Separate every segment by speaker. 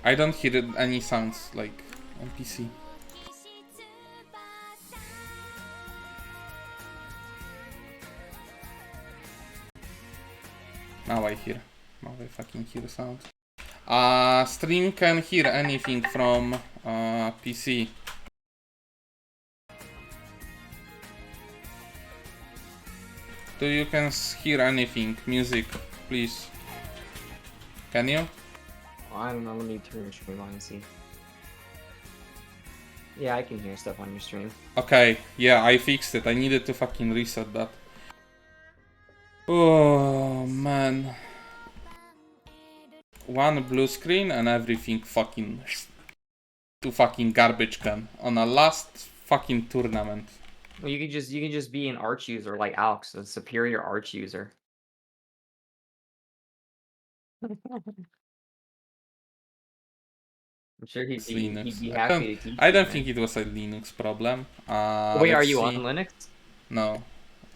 Speaker 1: I don't hear any sounds like on PC. Now I hear. Now I fucking hear the sound. Stream can hear anything from PC. Do you can hear anything? Music, please. Can you?
Speaker 2: I don't know, let me turn your stream on and see. Yeah, I can hear stuff on your stream.
Speaker 1: Okay, yeah, I fixed it. I needed to fucking reset that. Oh, man. One blue screen and everything fucking... to fucking garbage can on a last fucking tournament.
Speaker 2: Well, you can just be an arch user like Alex, a superior arch user. I'm sure he'd be happy to teach
Speaker 1: I don't
Speaker 2: you,
Speaker 1: think it was a Linux problem.
Speaker 2: Wait, are you on Linux?
Speaker 1: No.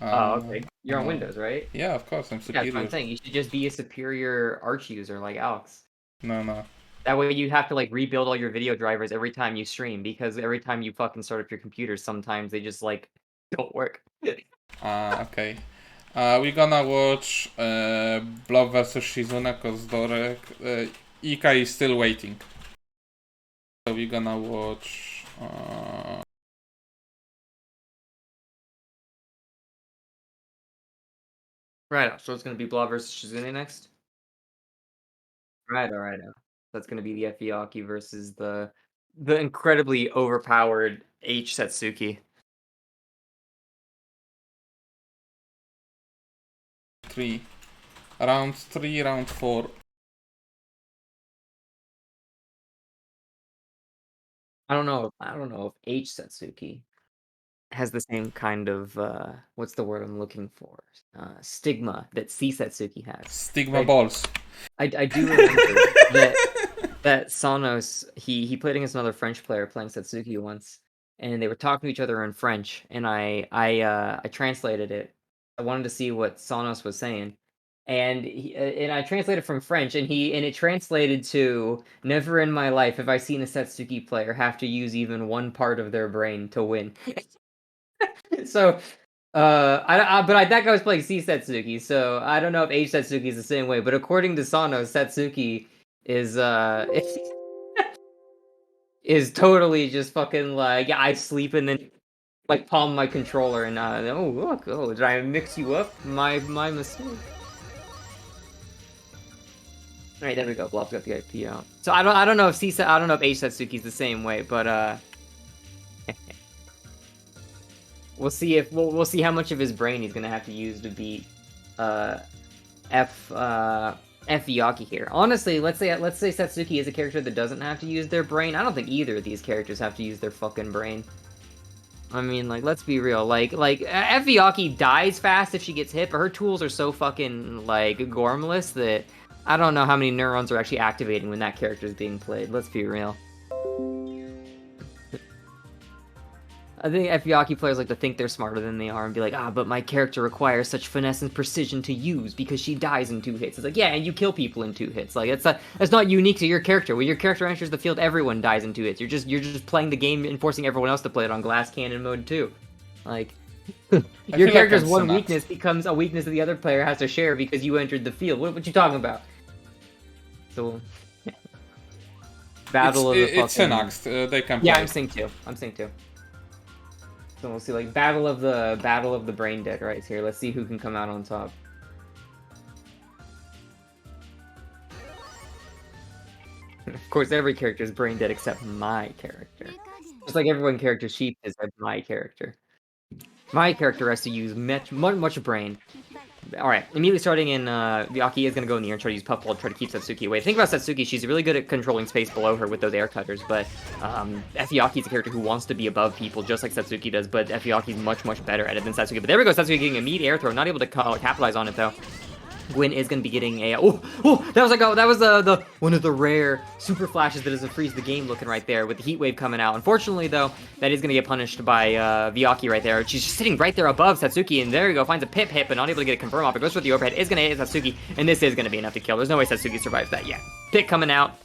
Speaker 2: Oh, okay. You're on Windows, right?
Speaker 1: Yeah, of course, I'm superior.
Speaker 2: Yeah, that's what I'm saying. You should just be a superior arch user like Alex.
Speaker 1: No.
Speaker 2: That way you have to like rebuild all your video drivers every time you stream, because every time you fucking start up your computer, sometimes they just like don't work.
Speaker 1: Okay. We're gonna watch Blob vs Shizuna cause Dorek. Ika is still waiting. So we're gonna watch
Speaker 2: Right, so it's gonna be Blob versus Shizune next? Right. That's gonna be the Effiaki versus the incredibly overpowered H Satsuki.
Speaker 1: 3. Round 3, round 4.
Speaker 2: I don't know if H Satsuki has the same kind of what's the word I'm looking for? Stigma that C Satsuki has.
Speaker 1: Stigma balls.
Speaker 2: I do remember that Sonos he played against another French player playing Satsuki once, and they were talking to each other in French, and I translated it. I wanted to see what Sonos was saying, and I translated from French, and it translated to, "Never in my life have I seen a Satsuki player have to use even one part of their brain to win." So, but that guy was playing C Satsuki, so I don't know if H Satsuki is the same way. But according to Sonos, Satsuki is is totally just fucking like, yeah, I sleep and then like palm my controller and oh look, oh, did I mix you up? My mistake. All right, there we go. Blob's got the IP out. So I don't know if H Satsuki is the same way, but we'll see if we'll see how much of his brain he's gonna have to use to beat Effiaki here. Honestly, let's say Satsuki is a character that doesn't have to use their brain. I don't think either of these characters have to use their fucking brain. I mean, like, let's be real. Like Effiaki dies fast if she gets hit, but her tools are so fucking like gormless that I don't know how many neurons are actually activating when that character is being played. Let's be real. I think Effiaki players like to think they're smarter than they are and be like, but my character requires such finesse and precision to use because she dies in 2 hits. It's like, yeah, and you kill people in 2 hits. Like, that's not unique to your character. When your character enters the field, everyone dies in 2 hits. You're just playing the game and forcing everyone else to play it on glass cannon mode too. Like, your character's one weakness becomes a weakness that the other player has to share because you entered the field. What you talking about? So, battle of the fucking...
Speaker 1: It's Synax. They can play.
Speaker 2: Yeah, I'm synced too. So we'll see, like, battle of the brain dead right here. Let's see who can come out on top. Of course, every character is brain dead except my character. Just like everyone character sheep is like my character. My character has to use much brain. Alright, immediately starting in, Vyaki is going to go in the air and try to use Puffball to try to keep Satsuki away. The thing about Satsuki, she's really good at controlling space below her with those air cutters, but Effiaki is a character who wants to be above people just like Satsuki does, but Effiaki is much better at it than Satsuki. But there we go, Satsuki getting a meat air throw, not able to capitalize on it though. Gwyn is going to be getting a... that was the one of the rare super flashes that doesn't freeze the game looking right there with the heat wave coming out. Unfortunately, though, that is going to get punished by Vyaki right there. She's just sitting right there above Satsuki, and there you go, finds a pip hit, but not able to get a confirm off. It goes for the overhead, is going to hit Satsuki, and this is going to be enough to kill. There's no way Satsuki survives that yet. Pick coming out.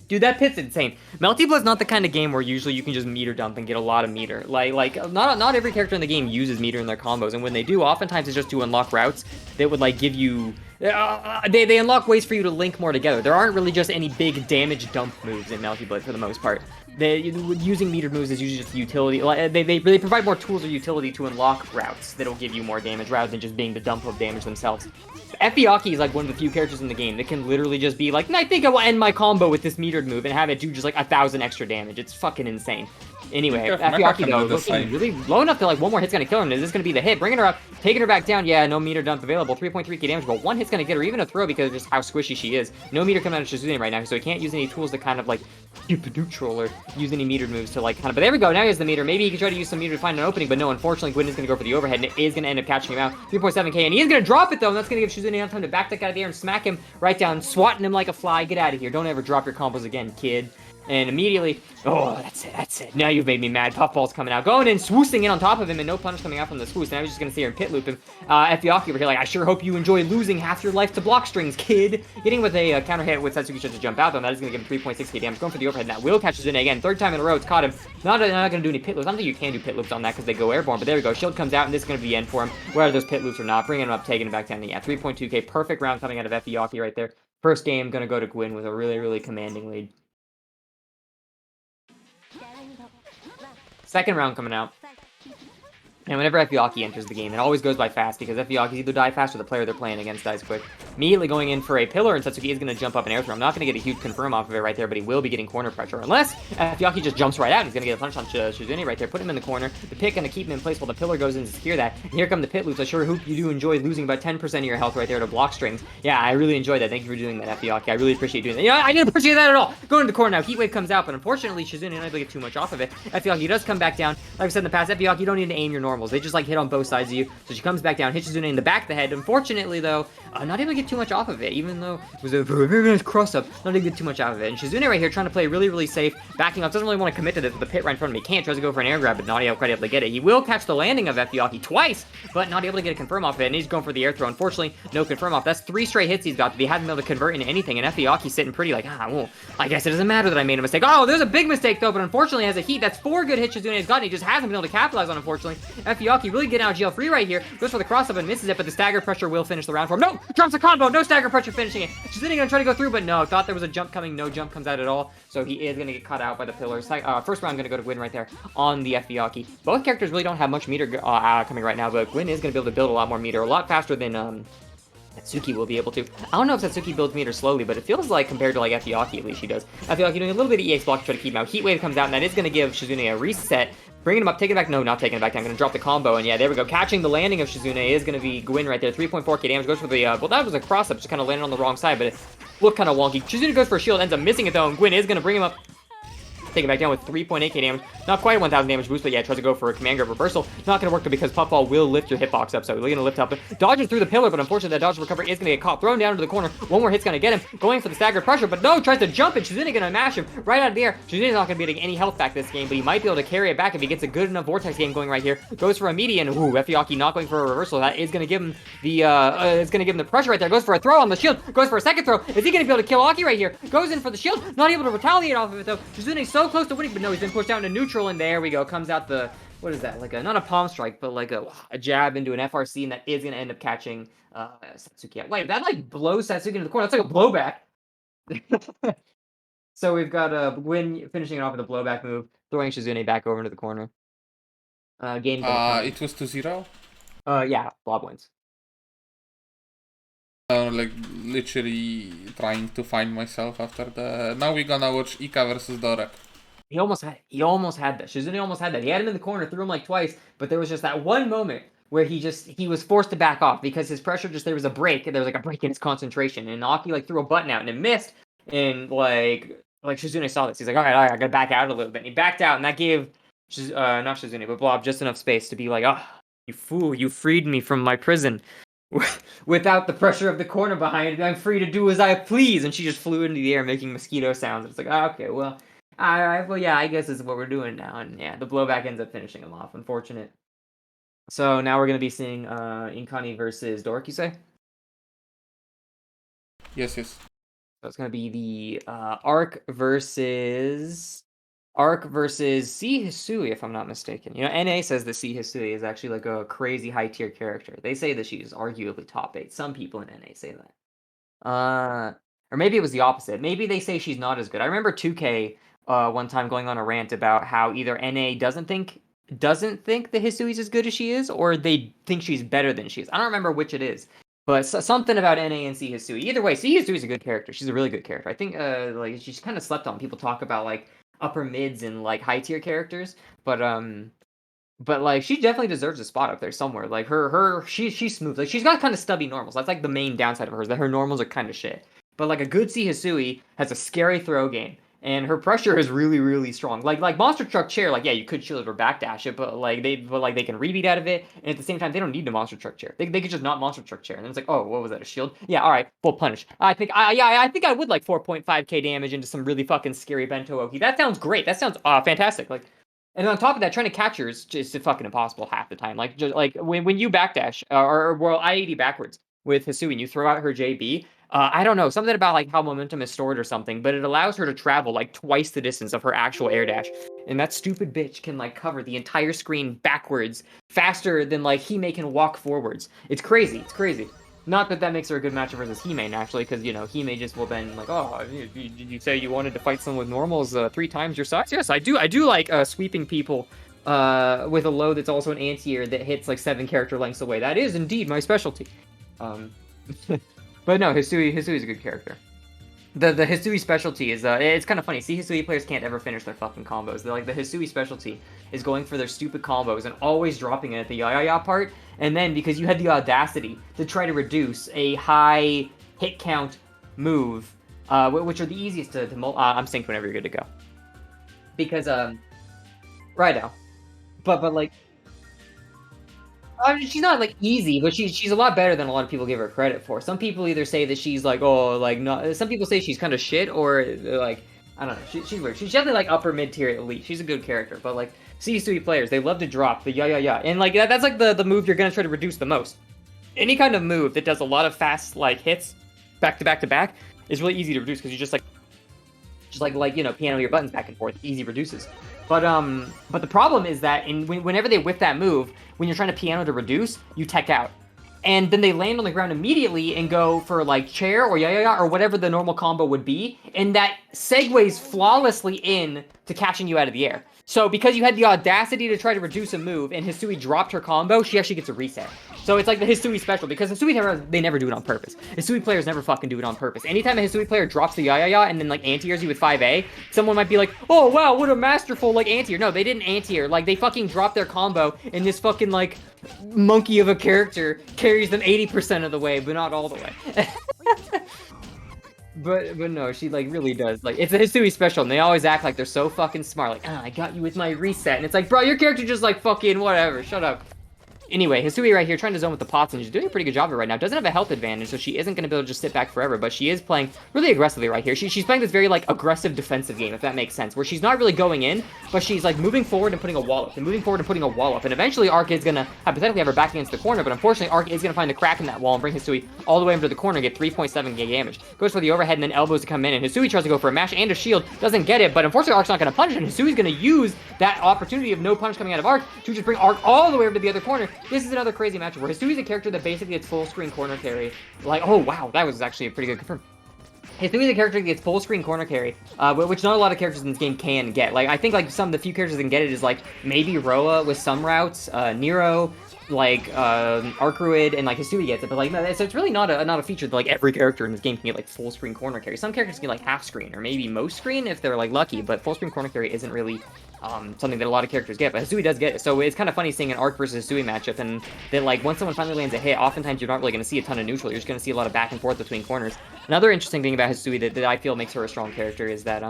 Speaker 2: Dude, that pit's insane. Melty Blood's not the kind of game where usually you can just meter dump and get a lot of meter. Like not every character in the game uses meter in their combos, and when they do, oftentimes it's just to unlock routes that would like give you. They unlock ways for you to link more together. There aren't really just any big damage dump moves in Melty Blood for the most part. Using metered moves is usually just utility. They provide more tools or utility to unlock routes that'll give you more damage rather than just being the dump of damage themselves. Efiaki is like one of the few characters in the game that can literally just be like, I think I will end my combo with this metered move and have it do just like 1,000 extra damage. It's fucking insane. Anyway, Efiaki though, looking really low enough that like one more hit's gonna kill him. Is this gonna be the hit? Bringing her up, taking her back down. Yeah, no meter dump available. 3.3k damage, but one hit's gonna get her, even a throw because of just how squishy she is. No meter coming out of Shizune right now, so he can't use any tools to kind of like keep neutral or use any metered moves to like kind of. But there we go. Now he has the meter. Maybe he can try to use some meter to find an opening, but no. Unfortunately, Gwyn is gonna go for the overhead, and it is gonna end up catching him out. 3.7k, and he is gonna drop it though, and that's gonna give Shizune enough time to back that guy out of the air and smack him right down, swatting him like a fly. Get out of here! Don't ever drop your combos again, kid. And immediately, oh, that's it. Now you've made me mad. Puffball's coming out, going in, swoosing in on top of him, and no punish coming out from the swoosh. Now he's just gonna sit here and pit loop him. Efiaki over here, like, I sure hope you enjoy losing half your life to block strings, kid. Hitting with a counter hit with Satsuki to jump out, though, and that is gonna give him 3.6k damage. Going for the overhead, and that will catch Shizune again. Third time in a row, it's caught him. Not gonna do any pit loops. I don't think you can do pit loops on that because they go airborne, but there we go. Shield comes out, and this is gonna be the end for him. Whether those pit loops or not, bringing him up, taking him back down. Yeah, 3.2k, perfect round coming out of Efiaki right there. First game, gonna go to Gwyn with a really, really commanding lead. Second round coming out. And whenever Efiaki enters the game, it always goes by fast because Efiaki's either die fast or the player they're playing against dies quick. Immediately going in for a pillar, and Satsuki is going to jump up and air throw. I'm not going to get a huge confirm off of it right there, but he will be getting corner pressure. Unless Efiaki just jumps right out, he's going to get a punch on Shizune right there, put him in the corner. The pit going to keep him in place while the pillar goes in to secure that. And here come the pit loops. I sure hope you do enjoy losing about 10% of your health right there to block strings. Yeah, I really enjoyed that. Thank you for doing that, Efiaki. I really appreciate doing that. Yeah, I didn't appreciate that at all. Going to the corner now. Heatwave comes out, but unfortunately, Shizune not able to get too much off of it. Efiaki does come back down. Like I said in the past, Efiaki, you don't need to aim your normals. They just like hit on both sides of you. So she comes back down, hits Shizune in the back of the head. Unfortunately, though, not able to get too much off of it, even though it was a very nice cross-up. Not able to get too much out of it. And Shizune right here trying to play really, really safe, backing up. Doesn't really want to commit to this with the pit right in front of me. Can't. Tries to go for an air grab, but not quite able to get it. He will catch the landing of Efiaki twice, but not able to get a confirm off of it. And he's going for the air throw. Unfortunately, no confirm off. That's 3 straight hits he's got that he hasn't been able to convert into anything. And Efiaki sitting pretty like, well, I guess it doesn't matter that I made a mistake. Oh, there's a big mistake though, but unfortunately has a heat. That's 4 good hits Shizune has gotten. He just hasn't been able to capitalize on, unfortunately. Efiaki really getting out of jail free right here. Goes for the cross-up and misses it, but the stagger pressure will finish the round for him. No! Drops a combo! No stagger pressure finishing it. Shizune gonna try to go through, but no. Thought there was a jump coming. No jump comes out at all. So he is gonna get caught out by the pillars. First round gonna go to Gwyn right there on the Efiaki. Both characters really don't have much meter coming right now, but Gwyn is gonna be able to build a lot more meter, a lot faster than Satsuki will be able to. I don't know if Satsuki builds meter slowly, but it feels like compared to like Efiaki, at least she does. Efiaki doing a little bit of EX block to try to keep him out. Heatwave comes out, and that is going to give Shizune a reset. Bringing him up, taking it back. No, not taking it back. I'm going to drop the combo, and yeah, there we go. Catching the landing of Shizune is going to be Gwyn right there. 3.4k damage. Goes for the, well, that was a cross-up, just kind of landed on the wrong side, but it looked kind of wonky. Shizune goes for a shield, ends up missing it though, and Gwyn is going to bring him up. Take it back down with 3.8k damage. Not quite a 1,000 damage boost, but yeah, tries to go for a command grab reversal. Not going to work though because Puffball will lift your hitbox up, so we're going to lift up. Dodges through the pillar, but unfortunately that dodge recovery is going to get caught. Thrown down into the corner. One more hit's going to get him. Going for the staggered pressure, but no, tries to jump and Shizune going to mash him right out of the air. Shizune's not going to be getting any health back this game, but he might be able to carry it back if he gets a good enough vortex game going right here. Goes for a median. Ooh, Efiaki not going for a reversal. That is going to give him the the pressure right there. Goes for a throw on the shield. Goes for a second throw. Is he going to be able to kill Aki right here? Goes in for the shield. Not able to retaliate off of it though. Shizune's so close to winning, but no, he's been pushed down to neutral, and there we go. Comes out the, what is that? Like a, not a palm strike, but like a jab into an FRC, and that is going to end up catching Satsuki. Wait, that like blows Satsuki into the corner. That's like a blowback. So we've got Gwyn finishing it off with a blowback move, throwing Shizune back over into the corner. Game.
Speaker 1: It was 2-0?
Speaker 2: Yeah, Blob wins.
Speaker 1: Like literally trying to find myself after the. Now we're gonna watch Ika versus Dorek.
Speaker 2: He almost had that. Shizune almost had that. He had him in the corner, threw him like twice, but there was just that one moment where he was forced to back off because his pressure there was a break, and there was like a break in his concentration, and Aki like threw a button out and it missed, and like Shizune saw this. He's like, all right, I gotta back out a little bit. And he backed out, and that gave not Shizune, but Blob just enough space to be like, oh, you fool, you freed me from my prison. Without the pressure of the corner behind me, I'm free to do as I please. And she just flew into the air making mosquito sounds. It's like, oh, okay, well, well, yeah, I guess this is what we're doing now. And yeah, the blowback ends up finishing him off. Unfortunate. So now we're going to be seeing Inkani versus Dork, you say?
Speaker 1: Yes.
Speaker 2: So it's gonna be the Arc versus C Hisui, if I'm not mistaken. You know, NA says that C Hisui is actually like a crazy high tier character. They say that she's arguably top 8. Some people in NA say that. Or maybe it was the opposite. Maybe they say she's not as good. I remember 2K one time going on a rant about how either NA doesn't think that Hisui's as good as she is, or they think she's better than she is. I don't remember which it is. But something about NA and C Hisui. Either way, C Hisui is a good character. She's a really good character. I think like she's kind of slept on. People talk about like upper mids and like high tier characters, but like she definitely deserves a spot up there somewhere. Like she's smooth. Like she's got kind of stubby normals. That's like the main downside of hers, that her normals are kind of shit. But like a good C Hisui has a scary throw game, and her pressure is really, really strong. Like Monster Truck Chair, like yeah, you could shield it or backdash it, but they can rebeat out of it, and at the same time they don't need the Monster Truck Chair. They could just not Monster Truck Chair, and then it's like, oh, what was that, a shield? Yeah, all right, full punish. I think I would like 4.5k damage into some really fucking scary Bento Oki. That sounds great. That sounds fantastic. Like. And on top of that, trying to catch her is just fucking impossible half the time. Like just like when you backdash or I-80 backwards with Hisui and you throw out her JB, I don't know, something about like how momentum is stored or something, but it allows her to travel like twice the distance of her actual air dash. And that stupid bitch can like cover the entire screen backwards faster than like Hime can walk forwards. It's crazy. It's crazy. Not that makes her a good matchup versus Hime, naturally, because, you know, Hime just will then, like, oh, did you say you wanted to fight someone with normals 3 times your size? Yes, I do. I do like sweeping people with a low that's also an anti-air that hits, like, 7 character lengths away. That is, indeed, my specialty. But no, Hisui's a good character. The Hisui specialty is, it's kind of funny. See, Hisui players can't ever finish their fucking combos. They're like, the Hisui specialty is going for their stupid combos and always dropping it at the ya part. And then, because you had the audacity to try to reduce a high hit count move, which are the easiest to I'm synced whenever you're good to go. Because, right now. But like, I mean, she's not like easy, but she's a lot better than a lot of people give her credit for. Some people either say that she's like, oh, like not. Some people say she's kind of shit, or like, I don't know. She's weird. She's definitely like upper mid tier elite. She's a good character, but like C2E players, they love to drop the ya, and like that's like the move you're gonna try to reduce the most. Any kind of move that does a lot of fast like hits back to back to back is really easy to reduce because you just you know, piano your buttons back and forth. Easy reduces. But the problem is that whenever they whip that move, when you're trying to piano to reduce, you tech out. And then they land on the ground immediately and go for like chair or ya or whatever the normal combo would be, and that segues flawlessly in to catching you out of the air. So because you had the audacity to try to reduce a move and Hisui dropped her combo, she actually gets a reset. So it's like the Hisui special, because Hisui they never do it on purpose. Hisui players never fucking do it on purpose. Anytime a Hisui player drops the ya and then like anti-airs you with 5A, someone might be like, oh wow, what a masterful like anti-air. No, they didn't anti-air. Like they fucking dropped their combo and this fucking like monkey of a character carries them 80% of the way, but not all the way. But no, she like really does. Like it's a Hisui special, and they always act like they're so fucking smart. Like, I got you with my reset, and it's like, bro, your character just like fucking whatever. Shut up. Anyway, Hisui right here trying to zone with the pots, and she's doing a pretty good job of it right now. Doesn't have a health advantage, so she isn't going to be able to just sit back forever, but she is playing really aggressively right here. She's playing this very, like, aggressive defensive game, if that makes sense, where she's not really going in, but she's, like, moving forward and putting a wall up, and moving forward and putting a wall up, and eventually Arc is going to hypothetically have her back against the corner, but unfortunately Arc is going to find the crack in that wall and bring Hisui all the way into the corner and get 3.7k damage. Goes for the overhead and then elbows to come in, and Hisui tries to go for a mash and a shield, doesn't get it, but unfortunately Arc's not going to punish, and Hisui's going to use that opportunity of no punch coming out of Arc to just bring Arc all the way over to the other corner. This is another crazy matchup where Hisui's a character that basically gets full screen corner carry. Like, oh wow, that was actually a pretty good confirm. Hisui's a character that gets full screen corner carry, which not a lot of characters in this game can get. Like, I think like some of the few characters that can get it is like maybe Roa with some routes, Nero, like Arcruid, and like Hisui gets it, but like so it's really not a feature that like every character in this game can get like full screen corner carry. Some characters can get like half screen or maybe most screen if they're like lucky, but full screen corner carry isn't really something that a lot of characters get, but Hisui does get it. So it's kind of funny seeing an Arc versus Hisui matchup, and that like once someone finally lands a hit, oftentimes you're not really going to see a ton of neutral. You're just going to see a lot of back and forth between corners. Another interesting thing about Hisui that I feel makes her a strong character is that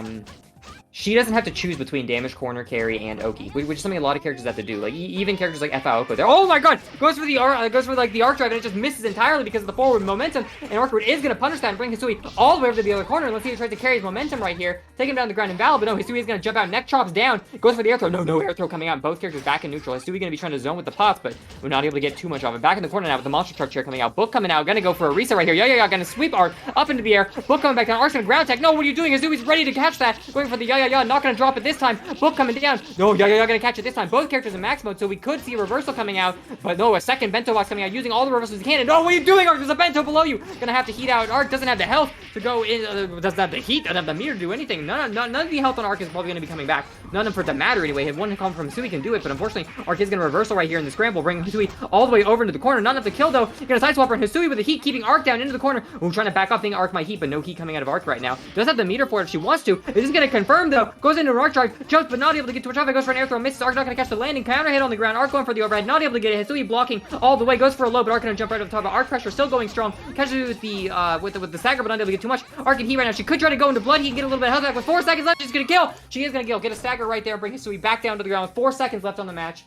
Speaker 2: she doesn't have to choose between damage, corner carry, and Oki, which is something a lot of characters have to do. Like even characters like Aoko, they're oh my god, goes for the like the arc drive, and it just misses entirely because of the forward momentum. And Arcwood is gonna punish that and bring Hisui all the way over to the other corner. And let's see if he tries to carry his momentum right here, take him down the ground and battle. But no, Hisui is gonna jump out, neck chops down, goes for the air throw. No air throw coming out. Both characters back in neutral. Hisui gonna be trying to zone with the pots, but we're not able to get too much of it. Back in the corner now with the monster truck chair coming out. Book coming out, gonna go for a reset right here. Yeah, gonna sweep Arc up into the air. Book coming back down. Arc's gonna ground attack. No, what are you doing? Hisui's ready to catch that. Going for the not gonna drop it this time. Book coming down. No, gonna catch it this time. Both characters in max mode, so we could see a reversal coming out. But no, a second bento box coming out, using all the reversals he can. And no, what are you doing, Arc? There's a bento below you. Gonna have to heat out. Arc doesn't have the health to go in. Doesn't have the heat. Doesn't have the meter to do anything. None of the health on Arc is probably gonna be coming back. None of them for it to matter anyway. If one come from Hisui can do it, but unfortunately, Arc is gonna reversal right here in the scramble, bringing Hisui all the way over into the corner. Not enough to kill though. Gonna sideswap and Hisui with the heat, keeping Arc down into the corner. Ooh, trying to back off, thinking Arc might heat, but no heat coming out of Arc right now. Does have the meter for it if she wants to. It is gonna confirm though. Goes into an Arc drive, jumps, but not able to get too much off it. Goes for an air throw, misses. Arc not gonna catch the landing. Counter hit on the ground. Arc going for the overhead, not able to get it. Hisui blocking all the way. Goes for a low, but Arc gonna jump right over the top. But Arc pressure still going strong. Catches it with the stagger, but not able to get too much. Arc in heat right now. She could try to go into blood. He can get a little bit of health back with 4 seconds left. She's gonna kill. She is gonna kill. Get a stagger right there. Bring Hisui back down to the ground with 4 seconds left on the match.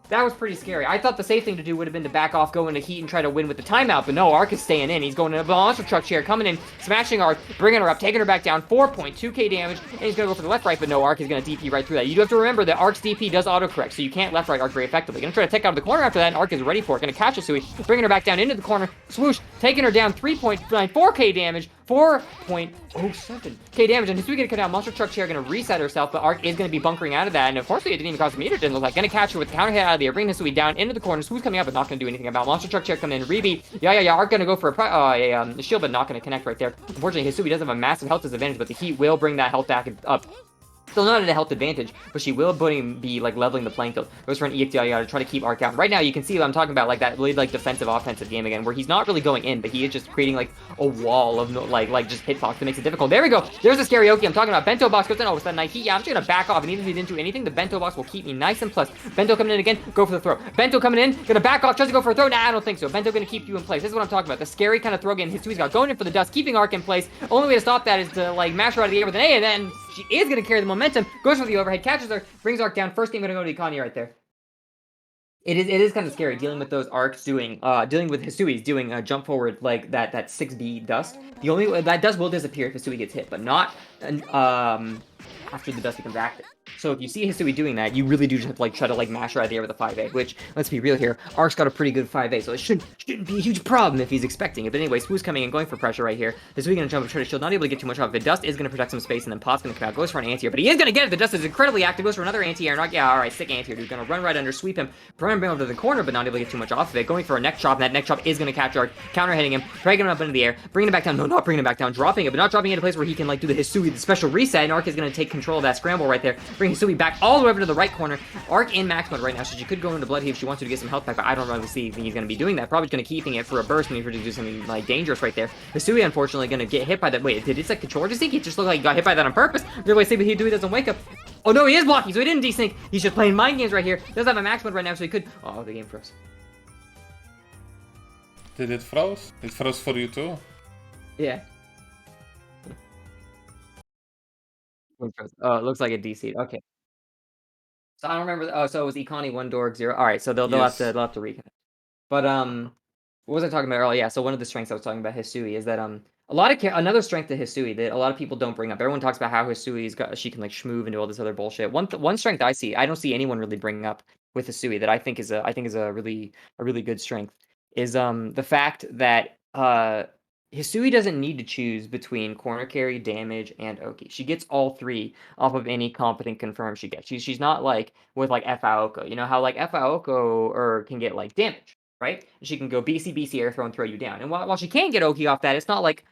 Speaker 2: That was pretty scary. I thought the safe thing to do would have been to back off, go into heat, and try to win with the timeout, but no, Arc is staying in. He's going to a monster truck chair, coming in, smashing Arc, bringing her up, taking her back down, 4.2k damage, and he's going to go for the left-right, but no, Arc is going to DP right through that. You do have to remember that Arc's DP does autocorrect, so you can't left-right Arc very effectively. Going to try to take out of the corner after that, and Arc is ready for it. Going to catch Hisui, bringing her back down into the corner, swoosh, taking her down 3.94k damage, 4.07k damage, and Hisui gonna come down. Monster truck chair gonna reset herself, but Arc is gonna be bunkering out of that, and unfortunately it didn't even cost a meter. Didn't look like. Gonna catch her with counter hit out of the air, bringing Hisui down into the corner. Sui's coming out, but not gonna do anything about it. Monster truck chair coming in, rebeat. Arc gonna go for a shield, but not gonna connect right there. Unfortunately, Hisui does have a massive health disadvantage, but the heat will bring that health back up. Still not at a health advantage, but she will be like leveling the playing field. Goes for an EX to try to keep Arc out. Right now, you can see what I'm talking about, like that really like defensive offensive game again, where he's not really going in, but he is just creating like a wall of like just hitbox that makes it difficult. There we go. There's the scary Oki I'm talking about. Bento box goes in. Oh, with that night heat. Yeah, I'm just gonna back off, and even if he didn't do anything, the bento box will keep me nice and plus. Bento coming in again. Go for the throw. Bento coming in. Gonna back off. Tries to go for a throw. Nah, I don't think so. Bento gonna keep you in place. This is what I'm talking about. The scary kind of throw again. Hisui's got going in for the dust, keeping Arc in place. Only way to stop that is to like mash her out of the air with an A, and then she is going to carry the momentum, goes for the overhead, catches her, brings Arc down. First game going to go to Ikani right there. It is kind of scary dealing with those Arcs dealing with Hisui's doing a jump forward like that 6B dust. The only way that dust will disappear if Hisui gets hit, but not after the dust becomes active. So if you see Hisui doing that, you really do just have to like try to like mash her out of the air with a 5A, which, let's be real here, Arc's got a pretty good 5A, so it shouldn't be a huge problem if he's expecting it. But anyway, Swoo's coming in, going for pressure right here. Hisui gonna jump and try to shield, not able to get too much off. The dust is gonna protect some space, and then Pot's gonna come out, goes for an anti-air, but he is gonna get it. The dust is incredibly active, goes for another anti-air, not, yeah, alright, sick anti-air, dude. Gonna run right under, sweep him, bring him over to the corner, but not able to get too much off of it. Going for a neck chop, and that neck chop is gonna catch Arc, counter hitting him, dragging him up into the air, bringing him back down, no, not bringing him back down, dropping it, but not dropping it in a place where he can like do the Hisui, the special reset, and Arc is gonna take control of that scramble right there, bring Hisui back all the way over to the right corner. Arc in max mode right now, so she could go into blood heat if she wants to get some health back, but I don't really see he's going to be doing that. Probably going to keeping it for a burst when he's to do something like dangerous right there. Hisui unfortunately going to get hit by that. Wait, did it like control desync? He just looked like he got hit by that on purpose. The way but he doesn't wake up. Oh no, he is blocking, so he didn't desync. He's just playing mind games right here. Does have a max mode right now, so he could. Oh, the game froze.
Speaker 1: Did it froze? It froze for you too?
Speaker 2: Yeah. Oh, it looks like it DC'd. Okay. So I don't remember. Oh, so it was Ikani 1 Dork 0. All right, so they'll have to reconnect. But what was I talking about earlier? Yeah, so one of the strengths I was talking about Hisui is that another strength to Hisui that a lot of people don't bring up. Everyone talks about how she can like schmoove and do all this other bullshit. One strength I don't see anyone really bringing up with Hisui that I think is a really good strength is the fact that Hisui doesn't need to choose between corner carry, damage, and Oki. She gets all three off of any competent confirm she gets. She's not like with like Aoko. You know how like Aoko can get like damage, right? She can go BC air throw and throw you down. And while she can get Oki off that, it's not like,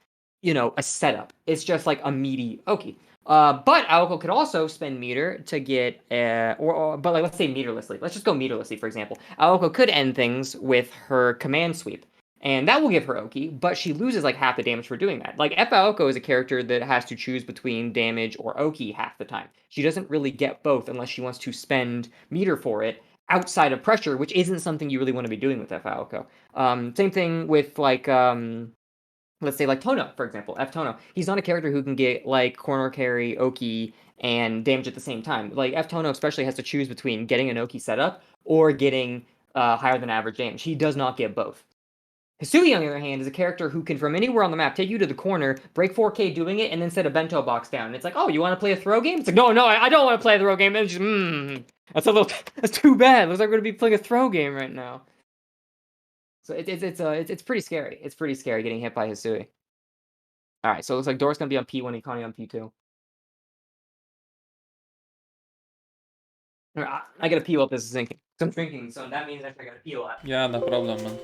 Speaker 2: you know, a setup. It's just like a meaty Oki. But Aoko could also spend meter to get, but like let's say meterlessly. Let's just go meterlessly, for example. Aoko could end things with her command sweep. And that will give her Oki, but she loses like half the damage for doing that. Like Aoko is a character that has to choose between damage or Oki half the time. She doesn't really get both unless she wants to spend meter for it outside of pressure, which isn't something you really want to be doing with Aoko. Same thing with like let's say like Tono, for example, F Tono. He's not a character who can get like corner carry, Oki, and damage at the same time. Like F Tono especially has to choose between getting Inoki set up or getting higher than average damage. He does not get both. Hisui, on the other hand, is a character who can, from anywhere on the map, take you to the corner, break 4K doing it, and then set a bento box down. And it's like, oh, you want to play a throw game? It's like, no, I don't want to play a throw game. And it's just, that's too bad. Looks like we're gonna be playing a throw game right now. So it's pretty scary. It's pretty scary getting hit by Hisui. All right, so it looks like Dora's gonna be on P1, Ikani on P2. I gotta pee while this is sinking. I'm drinking, so that means I gotta pee a lot.
Speaker 1: Yeah, no problem, man.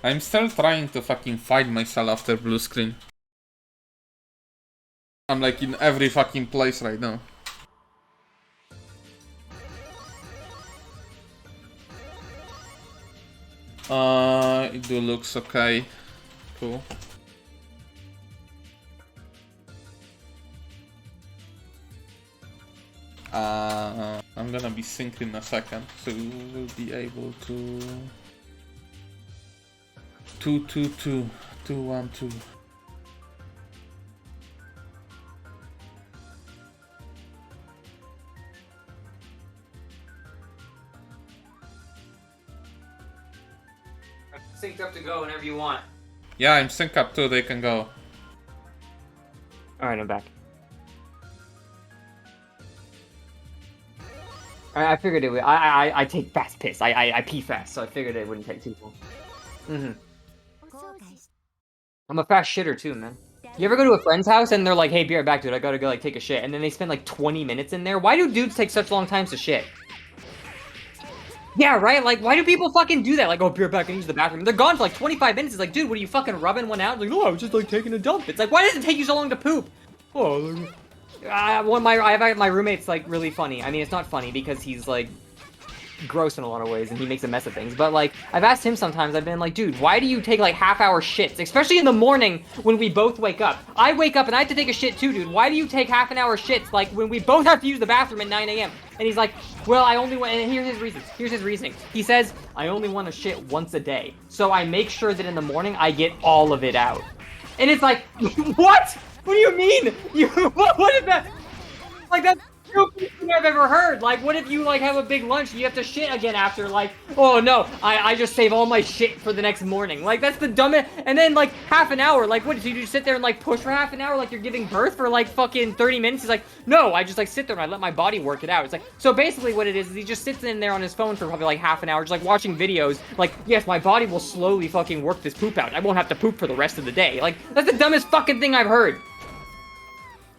Speaker 1: I'm still trying to fucking find myself after blue screen. I'm like in every fucking place right now. It do looks okay. Cool. I'm gonna be synced in a second, so we'll be able to 2-2-2, 2-1-2.
Speaker 2: Synced up to go whenever you want.
Speaker 1: Yeah, I'm synced up too, they can go.
Speaker 2: Alright, I'm back. I figured it would. I take fast piss. I pee fast, so I figured it wouldn't take too long. I'm a fast shitter too, man. You ever go to a friend's house and they're like, "Hey, be right back, dude. I gotta go like take a shit," and then they spend like 20 minutes in there? Why do dudes take such long times to shit? Yeah, right? Like, why do people fucking do that? Like, oh, be right back and use the bathroom. They're gone for like 25 minutes. It's like, dude, what are you fucking rubbing one out? Like, no, I was just like taking a dump. It's like, why does it take you so long to poop? Oh, my roommate's like really funny. I mean, it's not funny because he's like gross in a lot of ways and he makes a mess of things. But like, I've asked him sometimes. I've been like, dude, why do you take like half-hour shits, especially in the morning when we both wake up? I wake up and I have to take a shit too, dude. Why do you take half-an-hour shits like when we both have to use the bathroom at 9 a.m.? And he's like, well, I only want. And here's his reasons. Here's his reasoning. He says, I only want to shit once a day, so I make sure that in the morning I get all of it out. And it's like, what? What do you mean? What is that? Like, that's the stupidest thing I've ever heard. Like, what if you, like, have a big lunch and you have to shit again after? Like, oh, no, I just save all my shit for the next morning. Like, that's the dumbest. And then, like, half an hour. Like, what, do you just sit there and, like, push for half an hour like you're giving birth for, like, fucking 30 minutes? He's like, no, I just, like, sit there and I let my body work it out. It's like, so basically what it is he just sits in there on his phone for probably, like, half an hour, just, like, watching videos. Like, yes, my body will slowly fucking work this poop out. I won't have to poop for the rest of the day. Like, that's the dumbest fucking thing I've heard.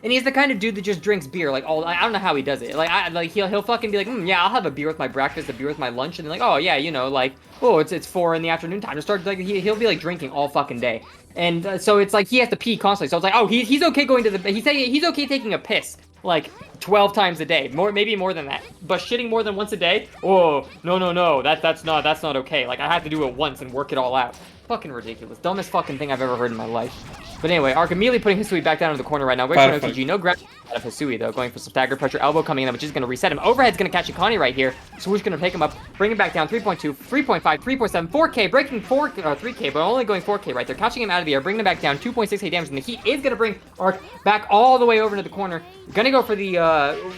Speaker 2: And he's the kind of dude that just drinks beer, like, all, I don't know how he does it. Like, he'll fucking be like, yeah, I'll have a beer with my breakfast, a beer with my lunch, and then like, oh, yeah, you know, like, oh, it's 4 in the afternoon time to start, like, he'll be, like, drinking all fucking day. And so it's like, he has to pee constantly, so it's like, oh, he's okay going to the, he's okay taking a piss, like, 12 times a day, maybe more than that. But shitting more than once a day? Oh, no, that's not okay. Like, I have to do it once and work it all out. Fucking ridiculous. Dumbest fucking thing I've ever heard in my life. But anyway, Arc immediately putting Hisui back down in the corner right now. Going for an OTG. No grab out of Hisui, though. Going for some stagger pressure. Elbow coming in, which is going to reset him. Overhead's going to catch Ikani right here. Swoosh going to pick him up. Bring him back down. 3.2, 3.5, 3.7, 4K. Breaking 3K, but only going 4K right there. Catching him out of the air. Bringing him back down. 2.6K damage. And the heat is going to bring Arc back all the way over into the corner. Going to go for the,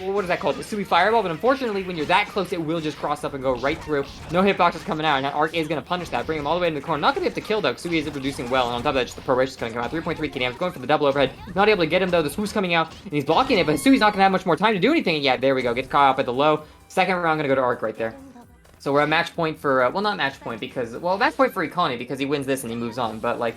Speaker 2: what is that called? The Hisui Fireball. But unfortunately, when you're that close, it will just cross up and go right through. No hitboxes coming out. And Arc is going to punish that. Bring him all the way into the corner. Not going to be able to kill, though. Hisui is reducing well. And on top of that, just the pro is going to come out. 3.3K damage. Going for the double overhead. Not able to get him, though. The swoop's coming out. And he's blocking it. But Hisui's not going to have much more time to do anything. Yeah, there we go. Gets caught up at the low. Second round, going to go to Arc right there. So we're at match point for, well, not match point because, well, match point for Ikani because he wins this and he moves on. But, like,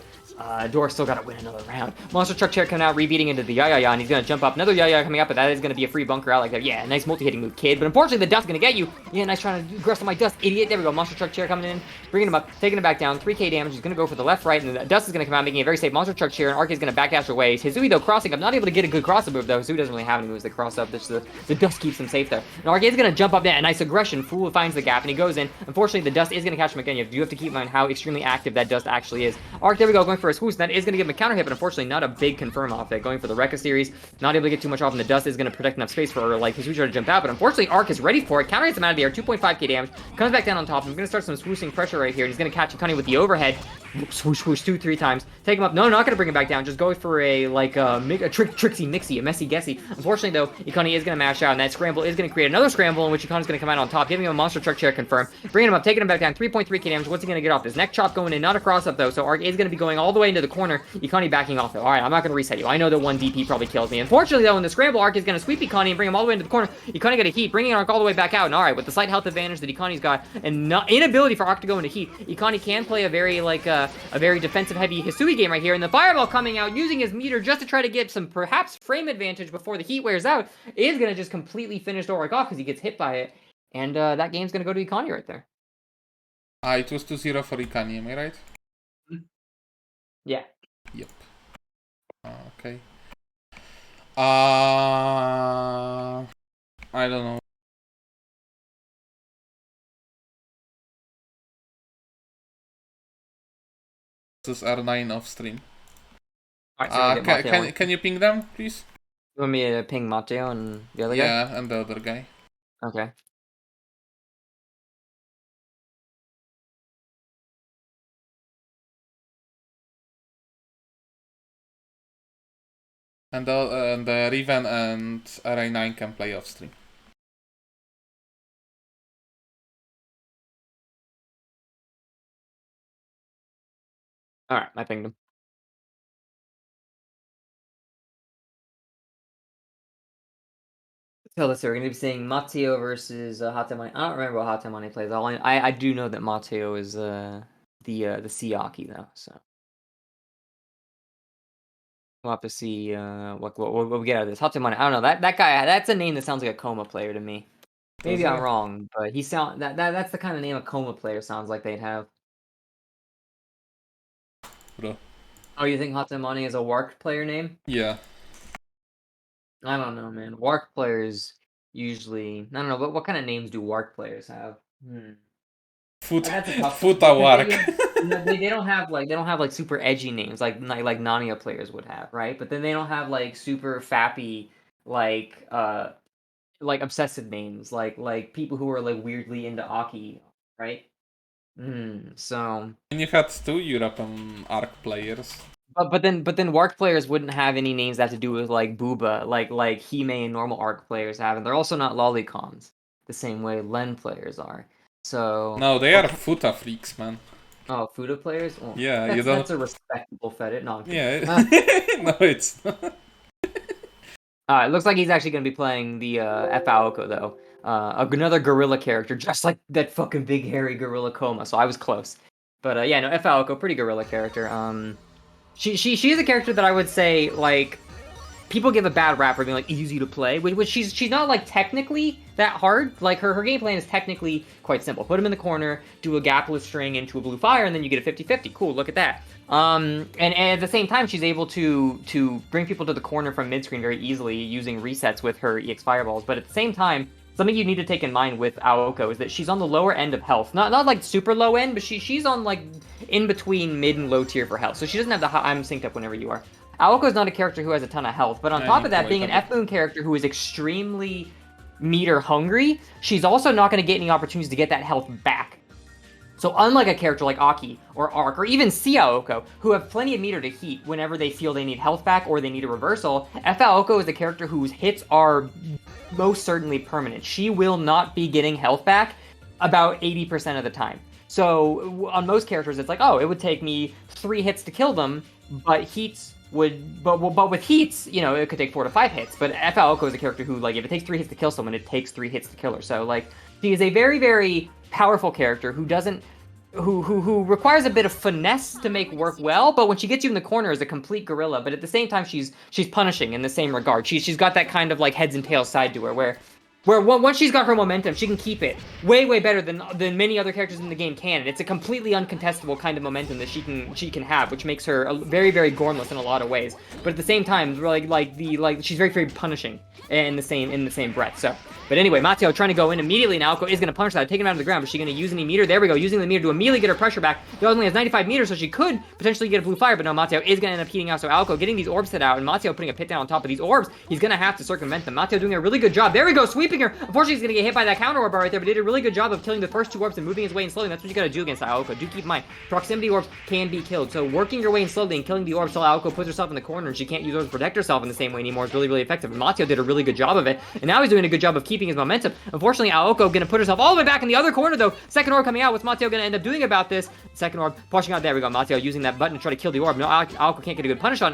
Speaker 2: Dora still got to win another round. Monster Truck Chair coming out, rebeating into the Yaya, and he's going to jump up. Another Yaya coming up, but that is going to be a free bunker out like that. Yeah, nice multi-hitting move, kid. But unfortunately, the dust's going to get you. Yeah, nice trying to aggress on my dust, idiot. There we go. Monster Truck Chair coming in, bringing him up, taking him back down. 3K damage. He's going to go for the left, right, and the dust is going to come out, making a very safe Monster Truck Chair, and Arc is going to backdash away. Hisui, though, crossing up, not able to get a good cross-up move, though. Hisui doesn't really have any moves that cross up. The dust keeps him safe there. And Arc is going to jump up there, a nice aggression. Fool finds the gap, and Ikani goes in. Unfortunately, the dust is going to catch him again. You have to keep in mind how extremely active that dust actually is. Arc, there we go, going for a swoosh. That is going to give him a counter hit, but unfortunately not a big confirm off it. Going for the Rekka series, not able to get too much off, and the dust is going to protect enough space for like his swoosh to jump out. But unfortunately, Arc is ready for it. Counter hits him out of the air, 2.5k damage. Comes back down on top. I'm going to start some swooshing pressure right here, and he's going to catch Ikani with the overhead. Swoosh, swoosh, 2-3 times. Take him up. No, not going to bring him back down. Just go for a tricksy mixy, a messy guessy. Unfortunately, though, Ikani is going to mash out, and that scramble is going to create another scramble in which Ikani's going to come out on top, giving him a monster truck chair confirm. Bringing him up, taking him back down, 3.3k damage. What's he going to get off? His neck chop going in, not a cross up though, so Arc is going to be going all the way into the corner. Ikani backing off though. Alright, I'm not going to reset you. I know that 1 DP probably kills me. Unfortunately though, in the scramble, Arc is going to sweep Ikani and bring him all the way into the corner. Ikani got a heat, bringing Arc all the way back out. And alright, with the slight health advantage that Ikani's got, and inability for Arc to go into heat, Ikani can play a very, a very defensive heavy Hisui game right here. And the fireball coming out, using his meter just to try to get some perhaps frame advantage before the heat wears out, is going to just completely finish Arc off because he gets hit by it. And that game's going to go to Ikani right there.
Speaker 1: It was 2-0 for Ikani, am I right?
Speaker 2: Yeah.
Speaker 1: Yep. Okay. I don't know. This is R9 off stream.
Speaker 2: Alright, so
Speaker 1: can you ping them, please?
Speaker 2: You want me to ping Mateo and the other guy?
Speaker 1: Yeah, and the other guy.
Speaker 2: Okay.
Speaker 1: And the Riven and RI9 can play off stream.
Speaker 2: Alright, I pinged him. So let's see, we're going to be seeing Mateo versus Hatemani. I don't remember what Hatemani plays. I do know that Mateo is the Siaki though, so. We'll have to see what we get out of this. Hatemani, I don't know. That guy, that's a name that sounds like a Coma player to me. Maybe I'm wrong, but that's the kind of name a Coma player sounds like they'd have.
Speaker 1: Bro.
Speaker 2: Oh, you think Hatemani is a Wark player name?
Speaker 1: Yeah.
Speaker 2: I don't know, man. Wark players usually, I don't know, but what kind of names do Wark players have?
Speaker 1: Futa Wark.
Speaker 2: They don't have like super edgy names like Nania players would have, right? But then they don't have like super fappy like obsessive names like people who are like weirdly into Aki, right? So.
Speaker 1: And you had 2 European Arc players.
Speaker 2: But then Wark players wouldn't have any names that have to do with like Booba, like Hime and normal Arc players have, and they're also not lolicons the same way Len players are. So
Speaker 1: no, they are Futa freaks, man.
Speaker 2: Oh, Futa players? Well,
Speaker 1: yeah, you don't.
Speaker 2: That's a respectable fetish. No,
Speaker 1: yeah. No, it's not.
Speaker 2: It looks like he's actually going to be playing the F. Aoko, though. Another gorilla character, just like that fucking big hairy gorilla Coma. So I was close. But yeah, no, F. Aoko, pretty gorilla character. She is a character that I would say, like, people give a bad rap for being, like, easy to play, which she's not, like, technically that hard. Like, her game plan is technically quite simple. Put him in the corner, do a gapless string into a blue fire, and then you get a 50-50. Cool, look at that. And at the same time, she's able to bring people to the corner from mid-screen very easily using resets with her EX fireballs. But at the same time, something you need to take in mind with Aoko is that she's on the lower end of health. Not like super low end, but she's on like in between mid and low tier for health. So she doesn't have the I'm synced up whenever you are. Aoko is not a character who has a ton of health, but on top of that, being an F-Moon character who is extremely meter hungry, she's also not going to get any opportunities to get that health back. So unlike a character like Aki or Arc or even Aoko, who have plenty of meter to heat whenever they feel they need health back or they need a reversal, Aoko is a character whose hits are most certainly permanent. She will not be getting health back about 80% of the time. So on most characters, it's like, oh, it would take me 3 hits to kill them, but with heats, you know, it could take 4 to 5 hits. But Aoko is a character who, like, if it takes 3 hits to kill someone, it takes 3 hits to kill her. So, like, she is a very, very powerful character who requires a bit of finesse to make work well, but when she gets you in the corner is a complete gorilla. But at the same time, she's punishing in the same regard. She's got that kind of like heads and tails side to her, where Where once she's got her momentum, she can keep it way better than many other characters in the game can. And it's a completely uncontestable kind of momentum that she can have, which makes her very gormless in a lot of ways. But at the same time, she's very punishing in the same breath. So, but anyway, Mateo trying to go in immediately. Now Aoko is going to punish that, take him out of the ground. But she's going to use any meter. There we go, using the meter to immediately get her pressure back. She only has 95 meters, so she could potentially get a blue fire. But no, Mateo is going to end up heating out. So Aoko getting these orbs set out, and Mateo putting a pit down on top of these orbs. He's going to have to circumvent them. Mateo doing a really good job. There we go, sweeping her. Unfortunately, he's going to get hit by that counter orb right there, but he did a really good job of killing the first 2 orbs and moving his way in slowly. That's what you got to do against Aoko. Do keep in mind, proximity orbs can be killed. So working your way in slowly and killing the orbs till Aoko puts herself in the corner and she can't use orbs to protect herself in the same way anymore is really effective. And Mateo did a really good job of it, and now he's doing a good job of keeping his momentum. Unfortunately, Aoko going to put herself all the way back in the other corner though. Second orb coming out. What's Mateo going to end up doing about this? Second orb pushing out. There we go. Mateo using that button to try to kill the orb. No, Aoko can't get a good punish on.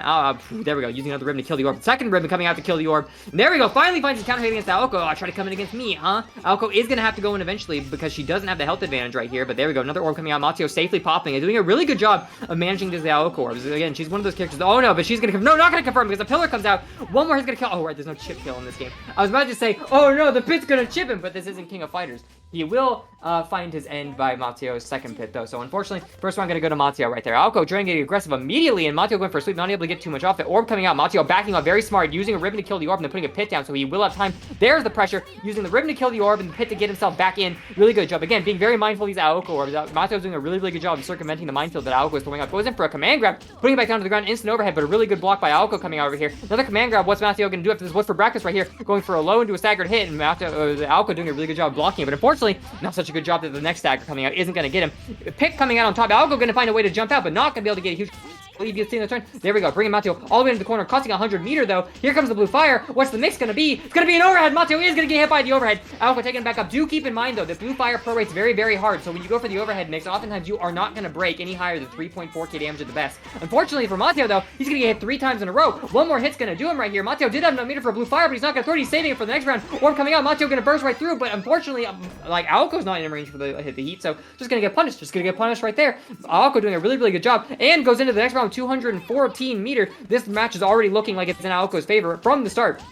Speaker 2: There we go. Using another ribbon to kill the orb. Second ribbon coming out to kill the orb. And there we go. Finally finds his counter hit against Aoko. Oh, try to come in against me, huh? Aoko is going to have to go in eventually because she doesn't have the health advantage right here. But there we go. Another orb coming out. Mateo safely popping and doing a really good job of managing these Aoko orbs. Again, she's one of those characters. Oh no, but she's going to no, not going to confirm because the pillar comes out. One more is going to kill. Oh right, there's no chip kill in this game. I was about to say, oh no, the pit's going to chip him, but this isn't King of Fighters. He will find his end by Mateo's second pit, though. So, unfortunately, first one going to go to Mateo right there. Aoko trying to get aggressive immediately, and Mateo going for a sweep, not able to get too much off it. Orb coming out. Mateo backing up, very smart, using a ribbon to kill the orb and then putting a pit down, so he will have time. There's the pressure, using the ribbon to kill the orb and the pit to get himself back in. Really good job. Again, being very mindful of these Aoko orbs. Mateo's doing a really good job of circumventing the minefield that Aoko is throwing up. Goes in for a command grab, putting it back down to the ground, instant overhead, but a really good block by Aoko coming out over here. Another command grab. What's Mateo going to do after this? What's for breakfast right here? Going for a low into a staggered hit, and Aoko doing a really good job blocking it, but unfortunately, not such a good job that the next stagger coming out isn't going to get him. Pick coming out on top. Aoko going to find a way to jump out, but not going to be able to get a huge leave you seeing the turn. There we go. Bringing Mateo all the way into the corner, costing 100 meter though. Here comes the blue fire. What's the mix going to be? It's going to be an overhead. Mateo is going to get hit by the overhead. Aoko taking him back up. Do keep in mind though, the blue fire prorates very hard. So when you go for the overhead mix, oftentimes you are not going to break any higher than 3.4k damage at the best. Unfortunately for Mateo though, he's going to get hit 3 times in a row. One more hit's going to do him right here. Mateo did have no meter for a blue fire, but he's not going to throw it. He's saving it for the next round. Orb coming out. Mateo going to burst right through, but unfortunately, like Aoko's not in range for the hit the heat, so just going to get punished. Just going to get punished right there. Aoko doing a really good job and goes into the next round 214 meter. This match is already looking like it's in Aoko's favor from the start.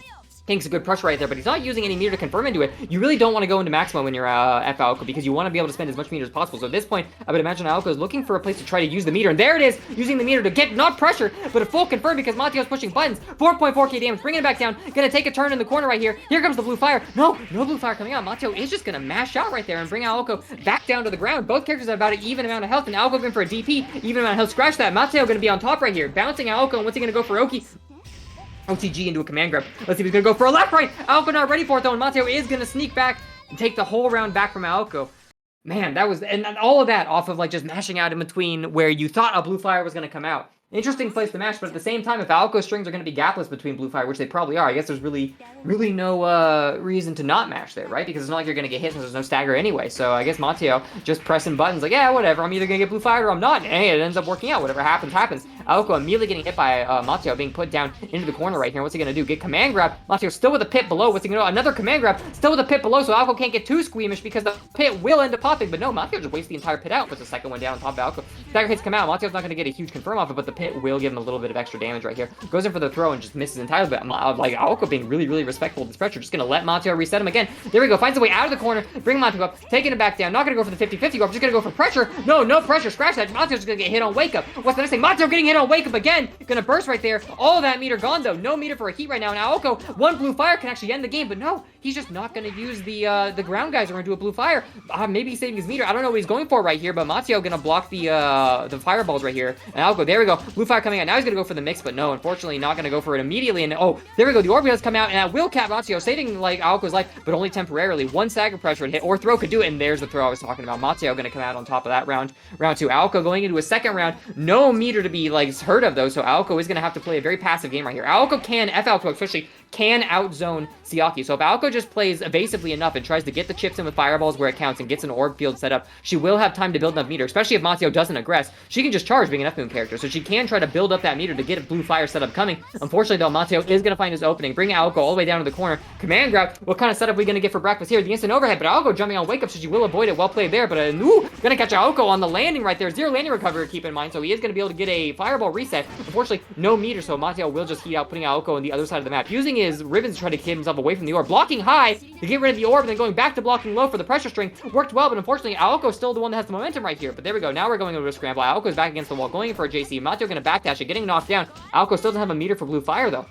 Speaker 2: Takes a good pressure right there, but he's not using any meter to confirm into it. You really don't want to go into maximum when you're F Aoko because you want to be able to spend as much meter as possible. So at this point, I would imagine Aoko is looking for a place to try to use the meter, and there it is, using the meter to get not pressure, but a full confirm because Mateo's pushing buttons. 4.4k damage, bringing it back down. Gonna take a turn in the corner right here. Here comes the blue fire. No blue fire coming out. Mateo is just gonna mash out right there and bring Aoko back down to the ground. Both characters have about an even amount of health, and Aoko going for a DP, even amount of health. Scratch that. Mateo gonna be on top right here, bouncing Aoko, and what's he gonna go for? OTG into a command grab. Let's see if he's gonna go for a left right. Aoko not ready for it though, and Mateo is gonna sneak back and take the whole round back from Aoko. Man, that was, and all of that off of like just mashing out in between where you thought a blue fire was gonna come out. Interesting place to mash, but at the same time, if Aoko's strings are going to be gapless between blue fire, which they probably are, I guess there's really no reason to not mash there, right? Because it's not like you're going to get hit since there's no stagger anyway. So I guess Mateo just pressing buttons like, yeah, whatever, I'm either going to get blue fire or I'm not. And hey, it ends up working out. Whatever happens, happens. Aoko immediately getting hit by Mateo, being put down into the corner right here. What's he going to do? Get command grab. Mateo still with a pit below. What's he going to do? Another command grab. Still with a pit below, so Aoko can't get too squeamish because the pit will end up popping. But no, Mateo just wastes the entire pit out. Puts the second one down on top of Aoko. Stagger hits come out. Mateo's not going to get a huge confirm off it, but the pit will give him a little bit of extra damage right here. Goes in for the throw and just misses entirely, but like Aoko being really respectful of this pressure, just gonna let Mateo reset him again. There we go, finds a way out of the corner, bring Mateo up, taking it back down, not gonna go for the 50-50 just gonna go for pressure. No pressure, scratch that. Mateo's gonna get hit on wake up. What's the next thing? Mateo getting hit on wake up again, gonna burst right there. All of that meter gone though, no meter for a heat right now, and Aoko, one blue fire can actually end the game, but no, he's just not gonna use the ground guys are gonna do a blue fire. Maybe he's saving his meter, I don't know what he's going for right here, but Mateo gonna block the fireballs right here, and Aoko, there we go, blue fire coming out. Now he's gonna go for the mix, but no, unfortunately not going to go for it immediately, and oh, there we go, the orb has come out, and that will cap Mateo, saving like Aoko's life, but only temporarily. One stagger pressure and hit, or throw could do it, and there's the throw I was talking about. Mateo going to come out on top of that round 2. Aoko going into a second round, no meter to be like heard of though, so Aoko is going to have to play a very passive game right here. Aoko can, Aoko especially, can outzone Siaki, so if Aoko just plays evasively enough and tries to get the chips in with fireballs where it counts and gets an orb field set up, she will have time to build enough meter, especially if Mateo doesn't aggress. She can just charge being an F-Moon character, so she can try to build up that meter to get a blue fire setup coming. Unfortunately though, Mateo is going to find his opening, bring Aoko all the way down to the corner, command grab. What kind of setup are we going to get for breakfast here? The instant overhead, but Aoko jumping on wake up, so she will avoid it. Well played there, but going to catch Aoko on the landing right there. Zero landing recovery, keep in mind, so he is going to be able to get a fireball reset. Unfortunately, no meter, so Mateo will just heat out, putting Aoko on the other side of the map, using his ribbons to try to keep himself away from the orb, blocking high to get rid of the orb, and then going back to blocking low for the pressure string. Worked well, but unfortunately, Aoko's still the one that has the momentum right here. But there we go. Now we're going over a scramble. Aoko's back against the wall, going for a JC. Mateo gonna backdash it, getting knocked down. Aoko still doesn't have a meter for blue fire, though.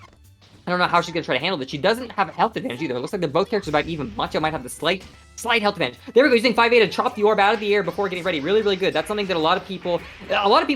Speaker 2: I don't know how she's going to try to handle this. She doesn't have a health advantage either. It looks like they're both characters about even. Mateo might have the slight health advantage. There we go, using 5A to chop the orb out of the air before getting ready. Really, really good. That's something that a lot of people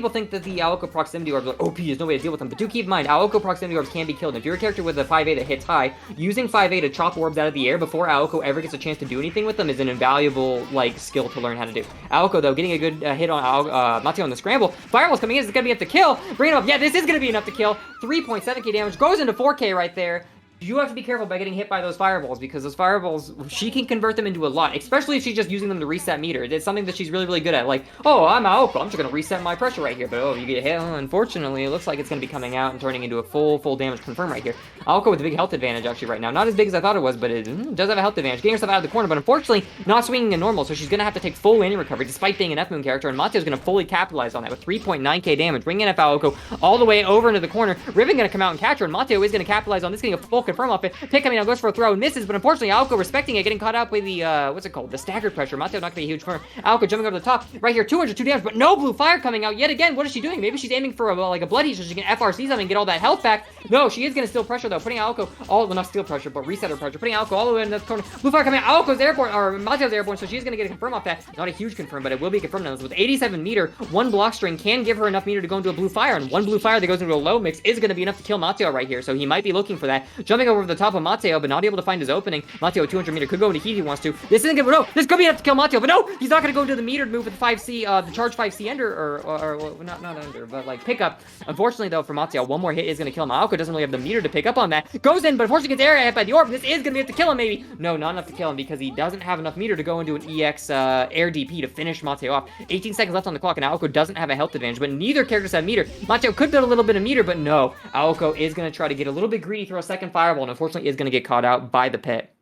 Speaker 2: think that the Aoko proximity orbs are like, OP, there's no way to deal with them. But do keep in mind, Aoko proximity orbs can be killed. If you're a character with a 5A that hits high, using 5A to chop orbs out of the air before Aoko ever gets a chance to do anything with them is an invaluable, like, skill to learn how to do. Aoko, though, getting a good hit on Mateo on the scramble. Fireball's coming in. Is it going to be enough to kill? Bring it up. Yeah, this is going to be enough to kill. 3.7k damage. Goes into 4k right there. You have to be careful by getting hit by those fireballs, because those fireballs, she can convert them into a lot, especially if she's just using them to reset meter. It's something that she's really, really good at. Like, oh, I'm Aoko, I'm just going to reset my pressure right here. But, oh, you get hit. Oh, unfortunately, it looks like it's going to be coming out and turning into a full damage confirm right here. Aoko with a big health advantage, actually, right now. Not as big as I thought it was, but it does have a health advantage. Getting herself out of the corner, but unfortunately, not swinging a normal, so she's going to have to take full landing recovery, despite being an F-Moon character, and Mateo's going to fully capitalize on that with 3.9k damage, bringing in Aoko all the way over into the corner. Riven going to come out and catch her, and Mateo is going to capitalize on this, getting a full confirm off it. Pick coming out, goes for a throw and misses, but unfortunately, Aoko respecting it, getting caught out by the, what's it called? The staggered pressure. Mateo not gonna be a huge corner. Aoko jumping over the top. Right here, 202 damage, but no blue fire coming out yet again. What is she doing? Maybe she's aiming for like a blood heat so she can FRC something and get all that health back. No, she is gonna steal pressure though, putting Aoko all, well, not steal pressure, but reset her pressure, putting Aoko all the way in the corner. Blue fire coming out. Aoko's airborne, or Mateo's airborne, so she's gonna get a confirm off that. Not a huge confirm, but it will be confirmed now. With 87 meter, one block string can give her enough meter to go into a blue fire, and one blue fire that goes into a low mix is gonna be enough to kill Mateo right here, so he might be looking for that. Jumping over the top of Mateo, but not able to find his opening. Mateo 200 meter could go into heat if he wants to. This isn't gonna, no, this could be enough to kill Mateo, but no, he's not gonna go into the metered move with the 5C, the charge 5C ender, or well, not under, but like pickup. Unfortunately though, for Mateo, one more hit is gonna kill him. Aoko doesn't really have the meter to pick up on that. Goes in, but unfortunately gets area hit by the orb. This is gonna be enough to kill him, maybe. No, not enough to kill him because he doesn't have enough meter to go into an EX air DP to finish Mateo off. 18 seconds left on the clock, and Aoko doesn't have a health advantage, but neither characters have meter. Mateo could build a little bit of meter, but no. Aoko is gonna try to get a little bit greedy, throw a second fireball, and unfortunately is gonna get caught out by the pit.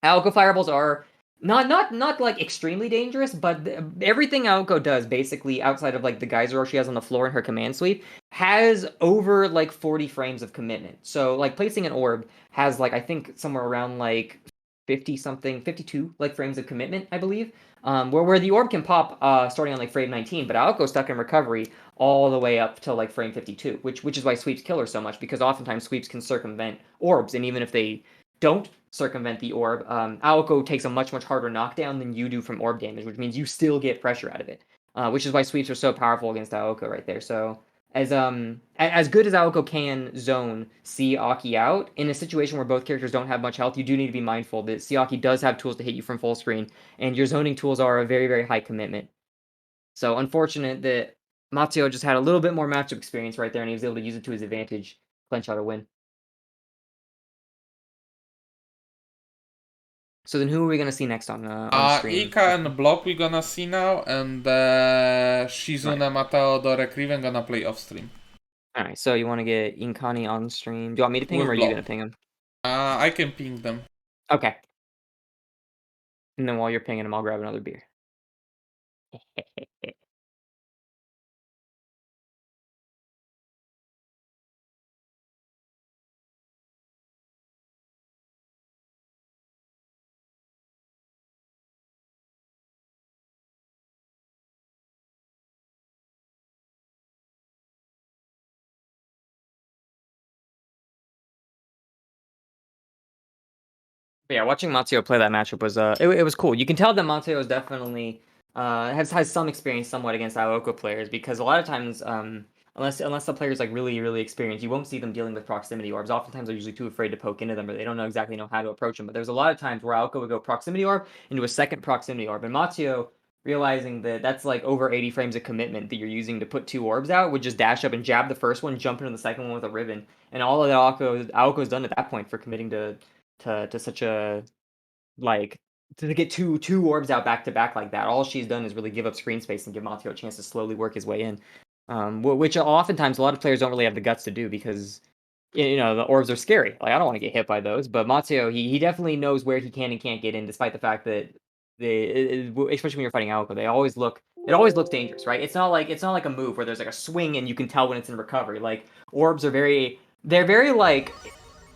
Speaker 2: Aoko fireballs are not like extremely dangerous, but everything Aoko does, basically, outside of like the geyser she has on the floor in her command sweep, has over like 40 frames of commitment. So like placing an orb has like, I think somewhere around like 52 like frames of commitment, I believe. Where the orb can pop starting on like frame 19, but Aoko's stuck in recovery all the way up to like frame 52, which is why sweeps kill her so much, because oftentimes sweeps can circumvent orbs, and even if they don't circumvent the orb, Aoko takes a much harder knockdown than you do from orb damage, which means you still get pressure out of it, which is why sweeps are so powerful against Aoko right there. So as good as Aoko can zone Siaki out, in a situation where both characters don't have much health, you do need to be mindful that Siaki does have tools to hit you from full screen, and your zoning tools are a very high commitment. So unfortunate that Mateo just had a little bit more matchup experience right there, and he was able to use it to his advantage, clinch out a win. So then who are we going to see next on screen?
Speaker 1: Ika and Blob we're gonna see now, and Shizune, right. Mateo, Dorek, Riven gonna play off stream.
Speaker 2: Alright, so you want to get Inkani on stream. Do you want me to ping him, or are you going to ping him?
Speaker 1: I can ping them.
Speaker 2: Okay. And then while you're pinging him, I'll grab another beer. But yeah, watching Mateo play that matchup was it was cool. You can tell that Mateo is definitely has some experience somewhat against Aoko players, because a lot of times unless the player's like really experienced, you won't see them dealing with proximity orbs. Oftentimes they're usually too afraid to poke into them, or they don't exactly know how to approach them. But there's a lot of times where Aoko would go proximity orb into a second proximity orb, and Mateo, realizing that that's like over 80 frames of commitment that you're using to put two orbs out, would just dash up and jab the first one, jump into the second one with a ribbon, and all of that Aoko's done at that point for committing to such a, like, to get two orbs out back to back like that. All she's done is really give up screen space and give Mateo a chance to slowly work his way in, which oftentimes a lot of players don't really have the guts to do, because the orbs are scary. Like, I don't want to get hit by those, but Mateo, he definitely knows where he can and can't get in, despite the fact that especially when you're fighting Aoko, they always look It always looks dangerous, right? It's not like a move where there's like a swing and you can tell when it's in recovery. Like orbs are they're very like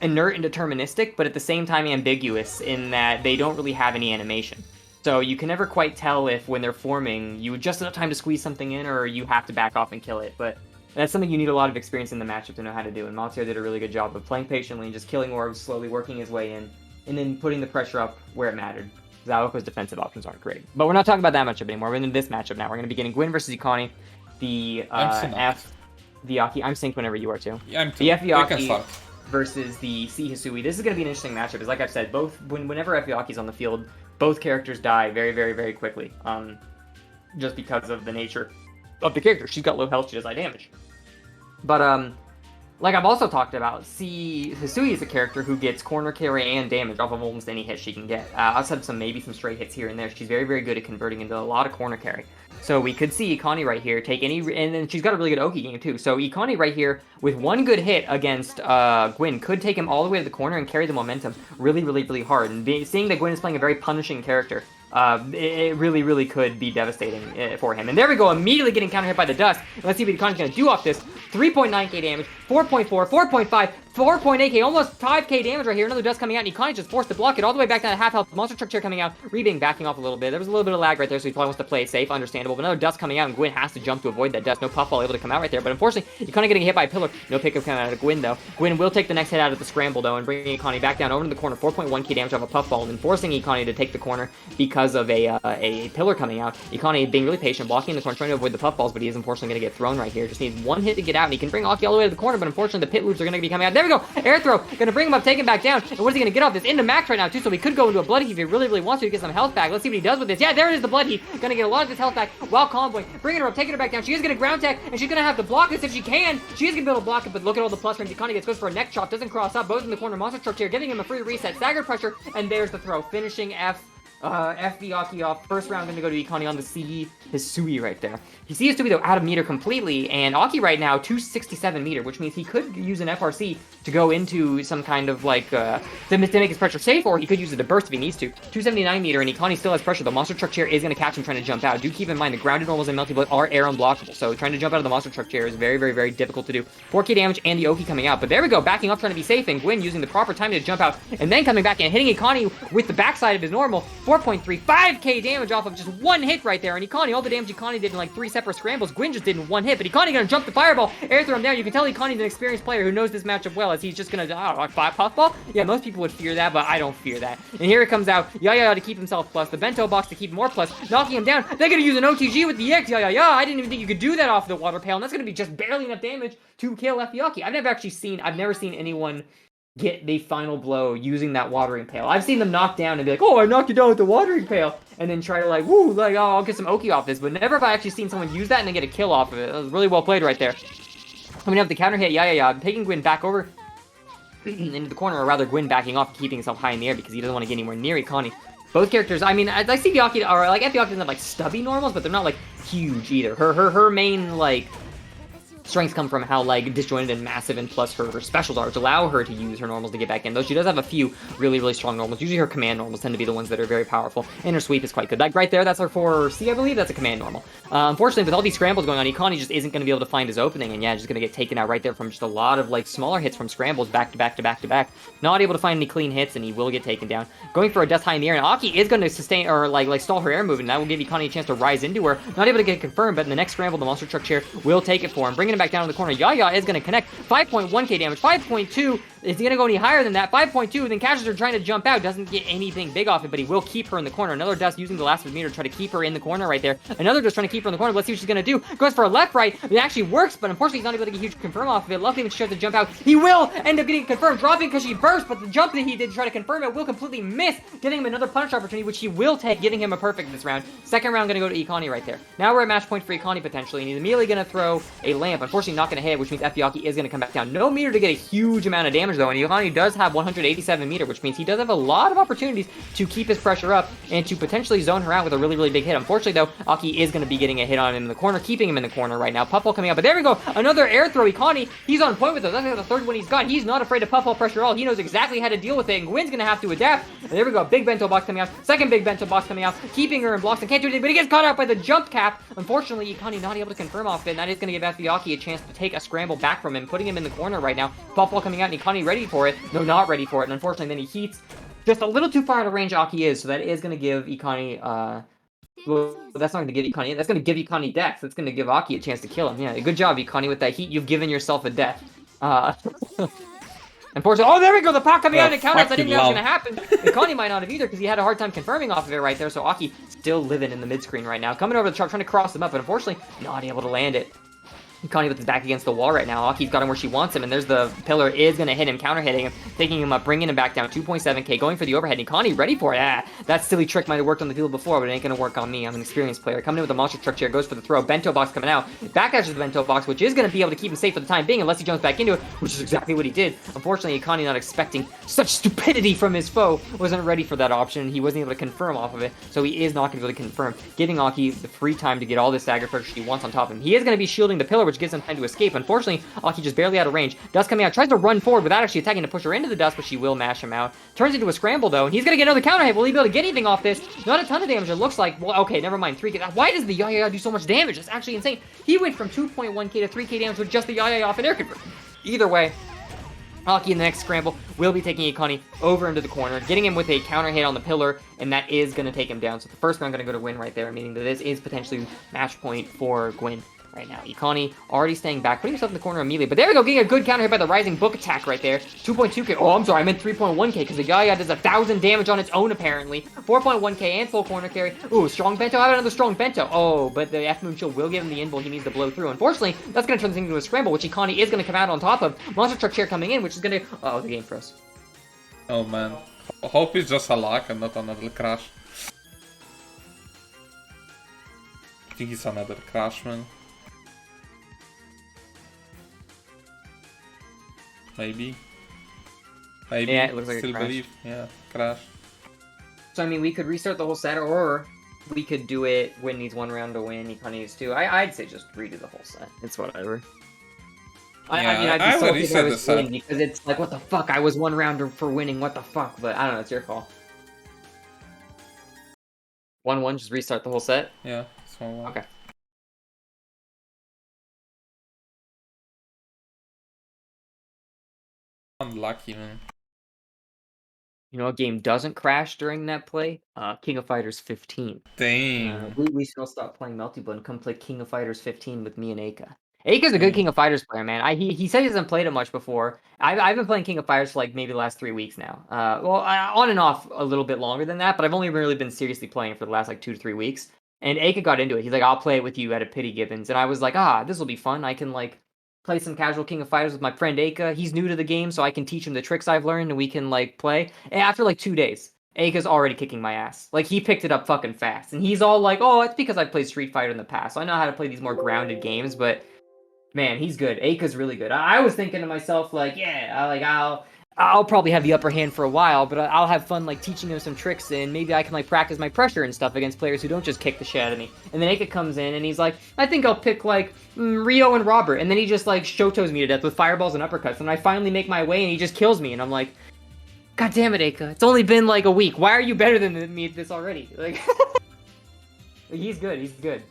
Speaker 2: inert and deterministic, but at the same time ambiguous in that they don't really have any animation. So you can never quite tell if when they're forming, you just enough time to squeeze something in or you have to back off and kill it. But that's something you need a lot of experience in the matchup to know how to do. And Maltier did a really good job of playing patiently and just killing orbs, slowly working his way in, and then putting the pressure up where it mattered. Zaoko's defensive options aren't great. But we're not talking about that matchup anymore. We're in this matchup now. We're going to be getting Gwyn versus Ikani. The F Vyaki. I'm synced whenever you are too.
Speaker 1: Yeah, I'm too.
Speaker 2: The F
Speaker 1: We can
Speaker 2: Vyaki
Speaker 1: start.
Speaker 2: versus the C Hisui. This is going to be an interesting matchup. Because like I've said, whenever F Vyaki's on the field, both characters die very, very, very quickly. Just because of the nature of the character. She's got low health, she does high damage. But like I've also talked about, Hisui is a character who gets corner carry and damage off of almost any hit she can get. Outside of maybe some stray hits here and there, she's very, very good at converting into a lot of corner carry. So we could see Ikani right here take any, and then she's got a really good Oki game too. So Ikani right here with one good hit against Gwyn could take him all the way to the corner and carry the momentum really, really, really hard. And seeing that Gwyn is playing a very punishing character, it really, really could be devastating for him. And there we go, immediately getting counter hit by the dust. Let's see what Ikani's going to do off this. 3.9k damage, 4.4, 4.5, 4.8k, almost 5k damage right here. Another dust coming out, and Ikani just forced to block it all the way back down to half health. Monster truck chair coming out, Rebing backing off a little bit. There was a little bit of lag right there, so he probably wants to play it safe, understandable. But another dust coming out, and Gwyn has to jump to avoid that dust. No puffball able to come out right there, but unfortunately, Ikani getting hit by a pillar. No pickup coming out of Gwyn though. Gwyn will take the next hit out of the scramble though, and bringing Ikani back down over to the corner. 4.1k damage off a puffball, and then forcing Ikani to take the corner because of a pillar coming out. Ikani being really patient, blocking the corner, trying to avoid the puffballs, but he is unfortunately going to get thrown right here. Just needs one hit to get out, and he can bring Aki all the way to the corner, but unfortunately the pit loops are going to be coming out. There we go! Air throw! Going to bring him up, take him back down. And what is he going to get off this? Into max right now too, so he could go into a blood heat if he really, really wants to get some health back. Let's see what he does with this. Yeah, there it is, the blood heat. Going to get a lot of his health back while comboing. Bringing her up, taking her back down. She is going to ground tech, and she's going to have to block this if she can. She is going to be able to block it, but look at all the plus frames. Ikani goes for a neck chop, doesn't cross up, both in the corner. Monster truck here, giving him a free reset. Staggered pressure, and there's the throw. Finishing FB Aki off. First round going to go to Ikani on the C Hisui right there. He sees Hisui though out of meter completely, and Aki right now 267 meter, which means he could use an FRC to go into some kind of like to make his pressure safe, or he could use it to burst if he needs to. 279 meter, and Ikani still has pressure. The monster truck chair is going to catch him trying to jump out. Do keep in mind the grounded normals and melty blood are air unblockable, so trying to jump out of the monster truck chair is very, very, very difficult to do. 4k damage and the Oki coming out, but there we go, backing up trying to be safe, and Gwyn using the proper timing to jump out, and then coming back and hitting Ikani with the backside of his normal. 4.35k damage off of just one hit right there, and Ikani, all the damage Ikani did in like 3 separate scrambles, Gwyn just did in one hit, but Ikani gonna jump the fireball, air throw him down. You can tell Ikani's an experienced player who knows this matchup well, as he's just gonna, like puffball? Yeah, most people would fear that, but I don't fear that. And here it comes out, Yaya to keep himself plus, the bento box to keep more plus, knocking him down. They're gonna use an OTG with the X, Yaya. I didn't even think you could do that off the water pail, and that's gonna be just barely enough damage to kill Effiaki. I've never seen anyone get the final blow using that watering pail. I've seen them knock down and be like, oh, I knocked you down with the watering pail, and then try to like, woo, like, oh, I'll get some Oki off this, but never have I actually seen someone use that and then get a kill off of it. That was really well played right there. Coming up, the counter hit, yeah, taking Gwyn back over into the corner, or rather Gwyn backing off, keeping himself high in the air because he doesn't want to get anywhere near Ikani. Both characters, I mean, I see Vyaki, or like Vyaki doesn't have like stubby normals, but they're not like huge either. Her main like strengths come from how like disjointed and massive and plus her specials are, which allow her to use her normals to get back in, though she does have a few really, really strong normals. Usually her command normals tend to be the ones that are very powerful, and her sweep is quite good. Like right there, that's her 4C, I believe. That's a command normal. Unfortunately, with all these scrambles going on, Ikani just isn't going to be able to find his opening, and yeah, just going to get taken out right there from just a lot of like smaller hits from scrambles back to back to back to back. Not able to find any clean hits, and he will get taken down. Going for a dust high in the air, and Aki is going to sustain or like stall her air movement, and that will give Ikani a chance to rise into her. Not able to get confirmed, but in the next scramble, the monster truck chair will take it for him, bringing him back down to the corner. Yaya is going to connect. 5.1k damage. 5.2. Is he going to go any higher than that? 5.2. Then Cashes are trying to jump out. Doesn't get anything big off it, but he will keep her in the corner. Another dust using the last of his meter to try to keep her in the corner right there. Another dust trying to keep her in the corner. Let's see what she's going to do. Goes for a left right. It actually works, but unfortunately he's not able to get a huge confirm off of it. Luckily when she tries to jump out, he will end up getting confirmed. Dropping because she burst, but the jump that he did to try to confirm it will completely miss, getting him another punish opportunity, which he will take, giving him a perfect this round. Second round going to go to Ikani right there. Now we're at match point for Ikani potentially, and he's immediately going to throw a lamp. Unfortunately not going to hit, which means Effiaki is going to come back down. No meter to get a huge amount of damage damage, though, and Ikani does have 187 meter, which means he does have a lot of opportunities to keep his pressure up and to potentially zone her out with a really, really big hit. Unfortunately, though, Aki is going to be getting a hit on him in the corner, keeping him in the corner right now. Puffball coming out, but there we go. Another air throw. Ikani, he's on point with us. That's the third one he's got. He's not afraid of Puffball pressure at all. He knows exactly how to deal with it, and Gwyn's going to have to adapt. And there we go. Big bento box coming out. Second big bento box coming out, keeping her in blocks and can't do anything, but he gets caught out by the jump cap. Unfortunately, Ikani not able to confirm off it, and that is going to give Aki a chance to take a scramble back from him, putting him in the corner right now. Puffball coming out, and Ikani ready for it. No, not ready for it, and unfortunately, then he heats just a little too far out of range Aki is, so that is going to give Ikani, well, that's not going to give Ikani, that's going to give Ikani death. That's going to give Aki a chance to kill him. Yeah, good job, Ikani, with that heat. You've given yourself a death. Unfortunately, oh, there we go, the pop coming out and countouts. I didn't know that was going to happen. Ikani might not have either, because he had a hard time confirming off of it right there, so Aki still living in the mid-screen right now. Coming over the truck, trying to cross him up, but unfortunately, not able to land it. Ikani with his back against the wall right now. Aki's got him where she wants him, and there's the pillar is going to hit him, counter-hitting him, taking him up, bringing him back down. 2.7k, going for the overhead. Ikani ready for it. That silly trick might have worked on the field before, but it ain't going to work on me. I'm an experienced player. Coming in with a monster truck chair, goes for the throw. Bento box coming out. Back edge of the bento box, which is going to be able to keep him safe for the time being, unless he jumps back into it, which is exactly what he did. Unfortunately, Ikani not expecting such stupidity from his foe, wasn't ready for that option. He wasn't able to confirm off of it, so he is not going to be able to confirm, giving Aki the free time to get all this stagger pressure he wants on top of him. He is going to be shielding the pillar, which gives him time to escape. Unfortunately, Aki just barely out of range. Dust coming out, tries to run forward without actually attacking to push her into the dust, but she will mash him out. Turns into a scramble, though, and he's going to get another counter hit. Will he be able to get anything off this? Not a ton of damage, it looks like. Well, okay, never mind. 3k. Why does the Yaya do so much damage? That's actually insane. He went from 2.1k to 3k damage with just the Yaya off an air converter. Either way, Aki in the next scramble will be taking Ikani over into the corner, getting him with a counter hit on the pillar, and that is going to take him down. So the first round going to go to Gwyn right there, meaning that this is potentially match point for Gwyn right now. Ikani already staying back, putting himself in the corner immediately. But there we go, getting a good counter hit by the Rising Book attack right there. 2.2k. Oh, I'm sorry, I meant 3.1k, because the Yaya does 1,000 damage on its own, apparently. 4.1k and full corner carry. Ooh, strong bento. How about another strong bento? Oh, but the F-Moon Shield will give him the invul he needs to blow through. Unfortunately, that's going to turn this into a scramble, which Ikani is going to come out on top of. Monster Truck Chair coming in, which is going to... Oh, the game froze.
Speaker 1: Oh, man. I hope it's just a lock and not another crash. I think it's another crash, man. Maybe.
Speaker 2: Yeah, it looks like
Speaker 1: still
Speaker 2: a crash.
Speaker 1: believe. Yeah, crash.
Speaker 2: So, I mean, we could restart the whole set, or we could do it when needs one round to win, Ikani needs two. I'd say just redo the whole set. It's whatever. I mean, I'd be so if I was winning, because it's like, what the fuck? I was one rounder for winning, what the fuck? But I don't know, it's your call. 1-1, just restart the whole set?
Speaker 1: Yeah, it's 1-1.
Speaker 2: Okay.
Speaker 1: Unlucky, man.
Speaker 2: You know what game doesn't crash during that play? King of Fighters 15.
Speaker 1: Dang.
Speaker 2: We still stop playing Multi-Blood and come play King of Fighters 15 with me and Aka. Aka's a good King of Fighters player, man. He said he hasn't played it much before. I've been playing King of Fighters for like maybe the last 3 weeks now. On and off a little bit longer than that, but I've only really been seriously playing for the last like 2 to 3 weeks. And Aka got into it. He's like, I'll play it with you at a Pity Gibbons. And I was like, this will be fun. I can like play some casual King of Fighters with my friend Aka. He's new to the game, so I can teach him the tricks I've learned and we can like play. And after like 2 days, Aka's already kicking my ass. Like, he picked it up fucking fast. And he's all like, oh, it's because I've played Street Fighter in the past. So I know how to play these more grounded games, but man, he's good. Aka's really good. I was thinking to myself, like, yeah, I'll probably have the upper hand for a while, but I'll have fun, like, teaching him some tricks, and maybe I can, like, practice my pressure and stuff against players who don't just kick the shit out of me. And then Aka comes in, and he's like, I think I'll pick, like, Rio and Robert. And then he just, like, Shotos me to death with fireballs and uppercuts. And I finally make my way, and he just kills me. And I'm like, God damn it, Aka. It's only been, like, a week. Why are you better than me at this already? Like, he's good. He's good.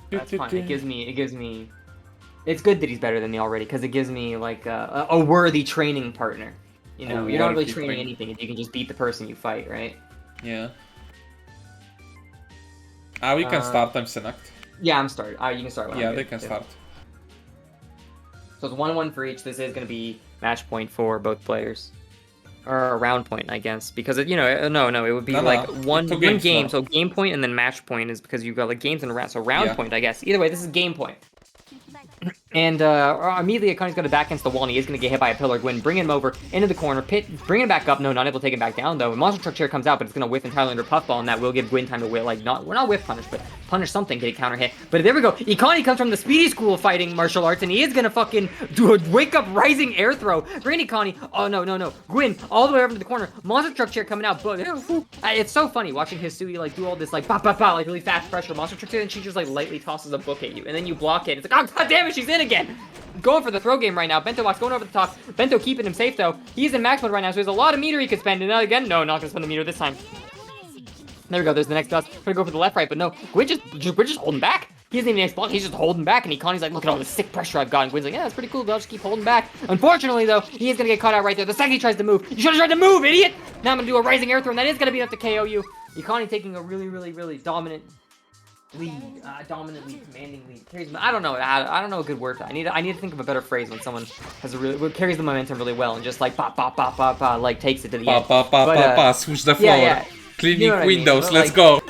Speaker 2: That's fine. It gives me. It's good that he's better than me already, because it gives me like a worthy training partner. You know, you're not really training anything if you can just beat the person you fight, right?
Speaker 1: Yeah. We can start them, Synact.
Speaker 2: Yeah, I'm started. You can start.
Speaker 1: Yeah, they can start.
Speaker 2: So it's 1-1 for each. This is going to be match point for both players. Or a round point, I guess, because it, no, it would be one game. So game point and then match point is because you've got like games and rounds. So round point, I guess. Either way, this is game point. And immediately Akani's going to back against the wall, and he is going to get hit by a pillar. Gwyn bringing him over into the corner. Pit bringing him back up. No, not able to take him back down though. Monster Truck Chair comes out, but it's going to whiff entirely under Puffball, and that will give Gwyn time to we're not whiff punish, but punish something, get a counter hit. But there we go. Ikani comes from the speedy school of fighting martial arts, and he is going to fucking do a wake up rising air throw. Bring Ikani. Oh no. Gwyn all the way over to the corner. Monster Truck Chair coming out, but it's so funny watching Hisui like do all this like like really fast pressure Monster Truck Chair, and she just like lightly tosses a book at you, and then you block it. It's like, oh god damn it, she's in again. Going for the throw game right now. Bento Box going over the top. Bento keeping him safe though. He's in max mode right now, so there's a lot of meter he could spend. And again, no, not gonna spend the meter this time. There we go. There's the next dust. Gonna go for the left, right, but no. We're just holding back. He isn't even exploding. He's just holding back, and Ikani's like, look at all the sick pressure I've got. And Gwyn's like, yeah, that's pretty cool, but I'll just keep holding back. Unfortunately, though, he is gonna get caught out right there. The second he tries to move, you should have tried to move, idiot. Now I'm gonna do a rising air throw, and that is gonna be enough to KO you. Ikani taking a really dominant lead, dominantly commanding lead. Carries, I don't know. I don't know a good word. I need to think of a better phrase when someone has carries the momentum really well and just like like takes it to the end.
Speaker 1: Switch the floor.
Speaker 2: Yeah.
Speaker 1: Cleaning
Speaker 2: You know
Speaker 1: windows.
Speaker 2: Let's
Speaker 1: go.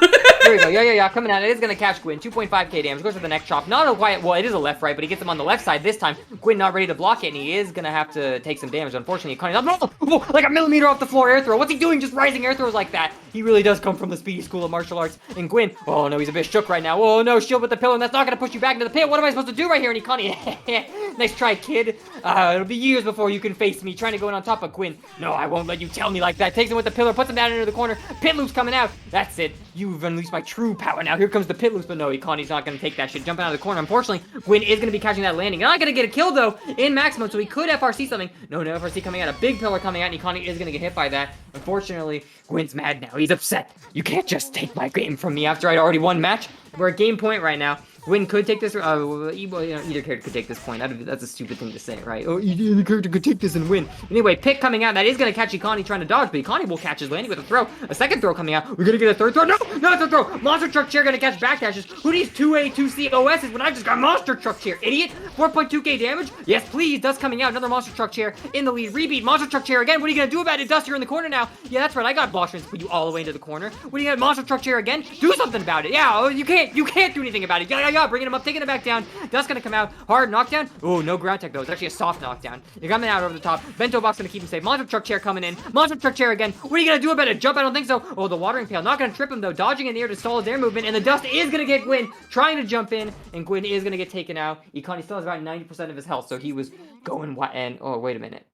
Speaker 2: There we go. Yeah. Coming out. It is going to catch Gwyn. 2.5k damage. Goes for the next chop. Not a quiet. Well, it is a left, right, but he gets him on the left side this time. Gwyn not ready to block it, and he is going to have to take some damage. Unfortunately, Ikani's like a millimeter off the floor air throw. What's he doing? Just rising air throws like that. He really does come from the speedy school of martial arts. And Gwyn, oh no, he's a bit shook right now. Oh no, shield with the pillar, and that's not going to push you back into the pit. What am I supposed to do right here? And Ikani, nice try, kid. It'll be years before you can face me. Trying to go in on top of Gwyn. No, I won't let you tell me like that. Takes him with the pillar, puts him down into the corner. Pit loop's coming out. That's it. You've unleashed my true power now. Here comes the pit loops, but no, Ikani's not going to take that shit. Jumping out of the corner. Unfortunately, Gwyn is going to be catching that landing. Not going to get a kill, though, in max mode, so he could FRC something. No FRC coming out. A big pillar coming out, and Ikani is going to get hit by that. Unfortunately, Gwyn's mad now. He's upset. You can't just take my game from me after I'd already won match. We're at game point right now. Gwyn could take this, either character could take this point. That's a stupid thing to say, right? Oh, either character could take this and win. Anyway, pick coming out. That is going to catch Ikani trying to dodge, but Ikani will catch his landing with a throw. A second throw coming out. We're going to get a third throw. No, not the throw. Monster Truck Chair going to catch backdashes. Who needs 2A, 2C OSs when I just got Monster Truck Chair, idiot? 4.2k damage? Yes, please. Dust coming out. Another Monster Truck Chair in the lead. Rebeat. Monster Truck Chair again. What are you going to do about it? Dust, you're in the corner now. Yeah, that's right. I got Block Strings to put you all the way into the corner. What are you going to Monster Truck Chair again? Do something about it. Yeah, you can't do anything about it. Yeah. Bringing him up, taking it back down. Dust gonna come out. Hard knockdown. Oh, no ground tech though. It's actually a soft knockdown. You're coming out over the top. Bento Box gonna keep him safe. Monster Truck Chair coming in. Monster Truck Chair again. What are you gonna do about it? Jump? I don't think so. Oh, the watering pail. Not gonna trip him though. Dodging in the air to stall his air movement. And the Dust is gonna get Gwyn trying to jump in. And Gwyn is gonna get taken out. Ikani still has about 90% of his health. So he was going and oh, wait a minute.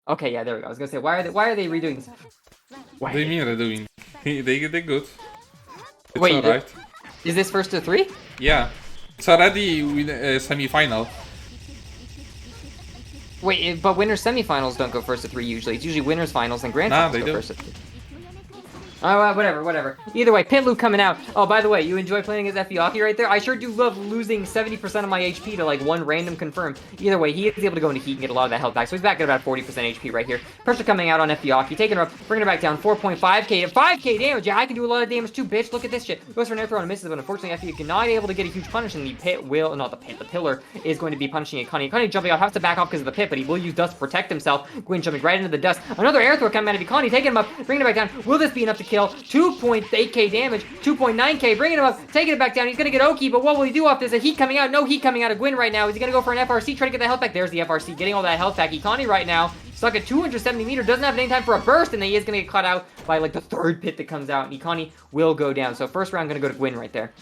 Speaker 2: Okay, yeah, there we go. I was gonna say, why are they redoing this?
Speaker 1: What do you mean redoing? They're good. It's
Speaker 2: wait,
Speaker 1: alright.
Speaker 2: Is this first to 3?
Speaker 1: Yeah. It's already semi-final.
Speaker 2: Wait, but winners semifinals don't go first to 3 usually. It's usually winners finals and grand finals go first to 3. Oh, whatever. Either way, pit loop coming out. Oh, by the way, you enjoy playing as Efiaki right there? I sure do love losing 70% of my HP to like one random confirm. Either way, he is able to go into heat and get a lot of that health back. So he's back at about 40% HP right here. Pressure coming out on Efiaki, taking her up, bringing her back down 4.5k to 5k damage. Yeah, I can do a lot of damage too, bitch. Look at this shit. Goes for an air throw and misses, but unfortunately, Efiaki not able to get a huge punish, and the pit will, not the pit, the pillar is going to be punishing Ikani. Ikani jumping out, has to back off because of the pit, but he will use dust to protect himself. Gwyn jumping right into the dust. Another air throw coming out of Ikani, taking him up, bringing it back down. Will this be enough to kill? 2.8k damage, 2.9k, bringing him up, taking it back down. He's going to get Oki, but what will he do off this? A heat coming out, no heat coming out of Gwyn right now. Is he going to go for an FRC, try to get that health back? There's the FRC, getting all that health back. Ikani right now, stuck at 270 meters, doesn't have any time for a burst, and then he is going to get caught out by like the third pit that comes out, and Ikani will go down. So first round going to go to Gwyn right there.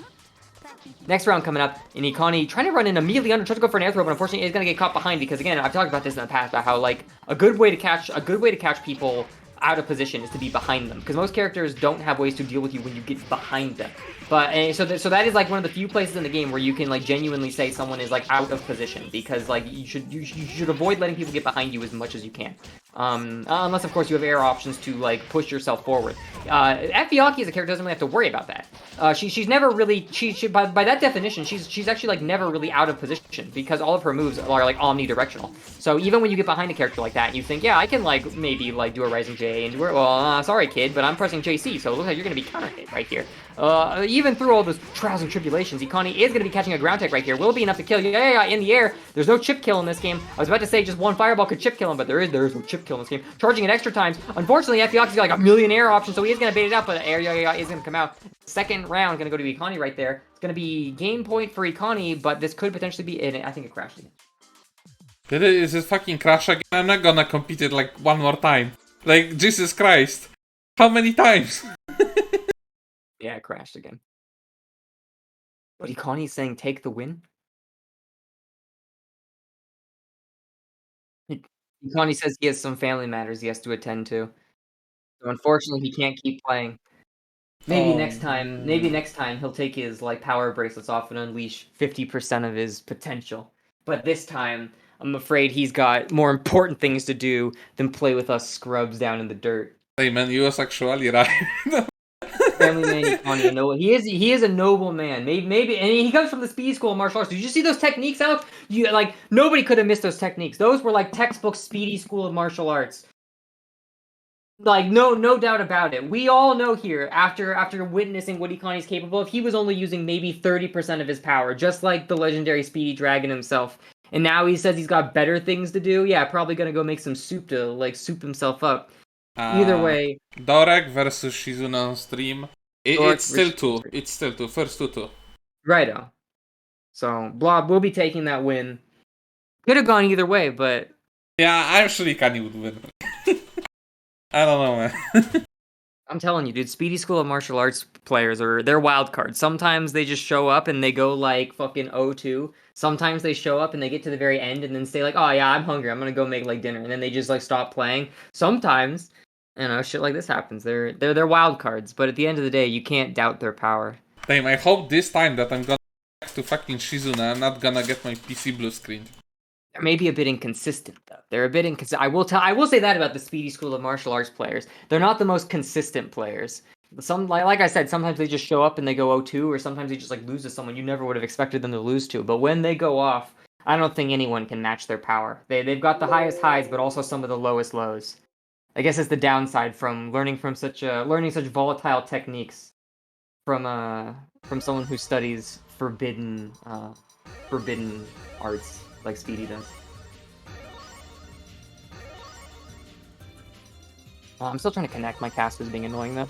Speaker 2: Next round coming up, and Ikani trying to run in immediately under, trying to go for an air throw, but unfortunately is going to get caught behind because again, I've talked about this in the past about how like a good way to catch people out of position is to be behind them, because most characters don't have ways to deal with you when you get behind them. But so that is like one of the few places in the game where you can like genuinely say someone is like out of position, because like you should avoid letting people get behind you as much as you can. Unless of course you have air options to like push yourself forward. Efiaki as a character doesn't really have to worry about that. She's never really by that definition she's actually like never really out of position, because all of her moves are like omnidirectional. So even when you get behind a character like that and you think, yeah, I can like maybe like do a rising J and do it, well, sorry kid, but I'm pressing JC, so it looks like you're gonna be counter hit right here. Even through all those trials and tribulations, Ikani is going to be catching a ground tech right here. Will it be enough to kill? Yeah, in the air. There's no chip kill in this game. I was about to say just one fireball could chip kill him, but there is no chip kill in this game. Charging it extra times. Unfortunately, FBOX's got like a million air options, so he is going to bait it out, but air is going to come out. Second round going to go to Ikani right there. It's going to be game point for Ikani, but this could potentially be it. I think it crashed again.
Speaker 1: Is it fucking crash again? I'm not gonna compete it like one more time. Like, Jesus Christ. How many times?
Speaker 2: Yeah, it crashed again. But Ikani's saying take the win? Ikani says he has some family matters he has to attend to. So unfortunately, he can't keep playing. Maybe next time he'll take his like power bracelets off and unleash 50% of his potential. But this time, I'm afraid he's got more important things to do than play with us scrubs down in the dirt.
Speaker 1: Hey man, you was actually right.
Speaker 2: Family man Ikani, no, he is a noble man. Maybe, and he comes from the speed school of martial arts. Did you see those techniques, Alex? Like nobody could have missed those techniques. Those were like textbook speedy school of martial arts. Like no doubt about it. We all know here after witnessing what Ikani's capable of, he was only using maybe 30% of his power, just like the legendary Speedy Dragon himself. And now he says he's got better things to do. Yeah, probably gonna go make some soup to like soup himself up. Either way,
Speaker 1: Dorek versus Shizuna on stream. It's still two. It's still two. First 2-2.
Speaker 2: Righto. So Blob will be taking that win. Could have gone either way, but
Speaker 1: yeah, I'm sure Ikani would win. I don't know, man.
Speaker 2: I'm telling you, dude, Speedy School of Martial Arts players they're wild cards. Sometimes they just show up and they go like fucking 0-2. Sometimes they show up and they get to the very end and then say like, oh yeah, I'm hungry, I'm gonna go make like dinner, and then they just like stop playing. Sometimes, you know, shit like this happens. They're wild cards, but at the end of the day, you can't doubt their power.
Speaker 1: Damn, I hope this time that I'm gonna back to fucking Shizuna, I'm not gonna get my PC blue screen.
Speaker 2: They're maybe a bit inconsistent, though. They're a bit inconsistent. I will say that about the Speedy School of Martial Arts players. They're not the most consistent players. Some, like I said, sometimes they just show up and they go 0-2, or sometimes they just like lose to someone you never would have expected them to lose to. But when they go off, I don't think anyone can match their power. They've got the highest highs, but also some of the lowest lows. I guess it's the downside from learning such volatile techniques from someone who studies forbidden arts. Like Speedy does. I'm still trying to connect. My cast is being annoying though.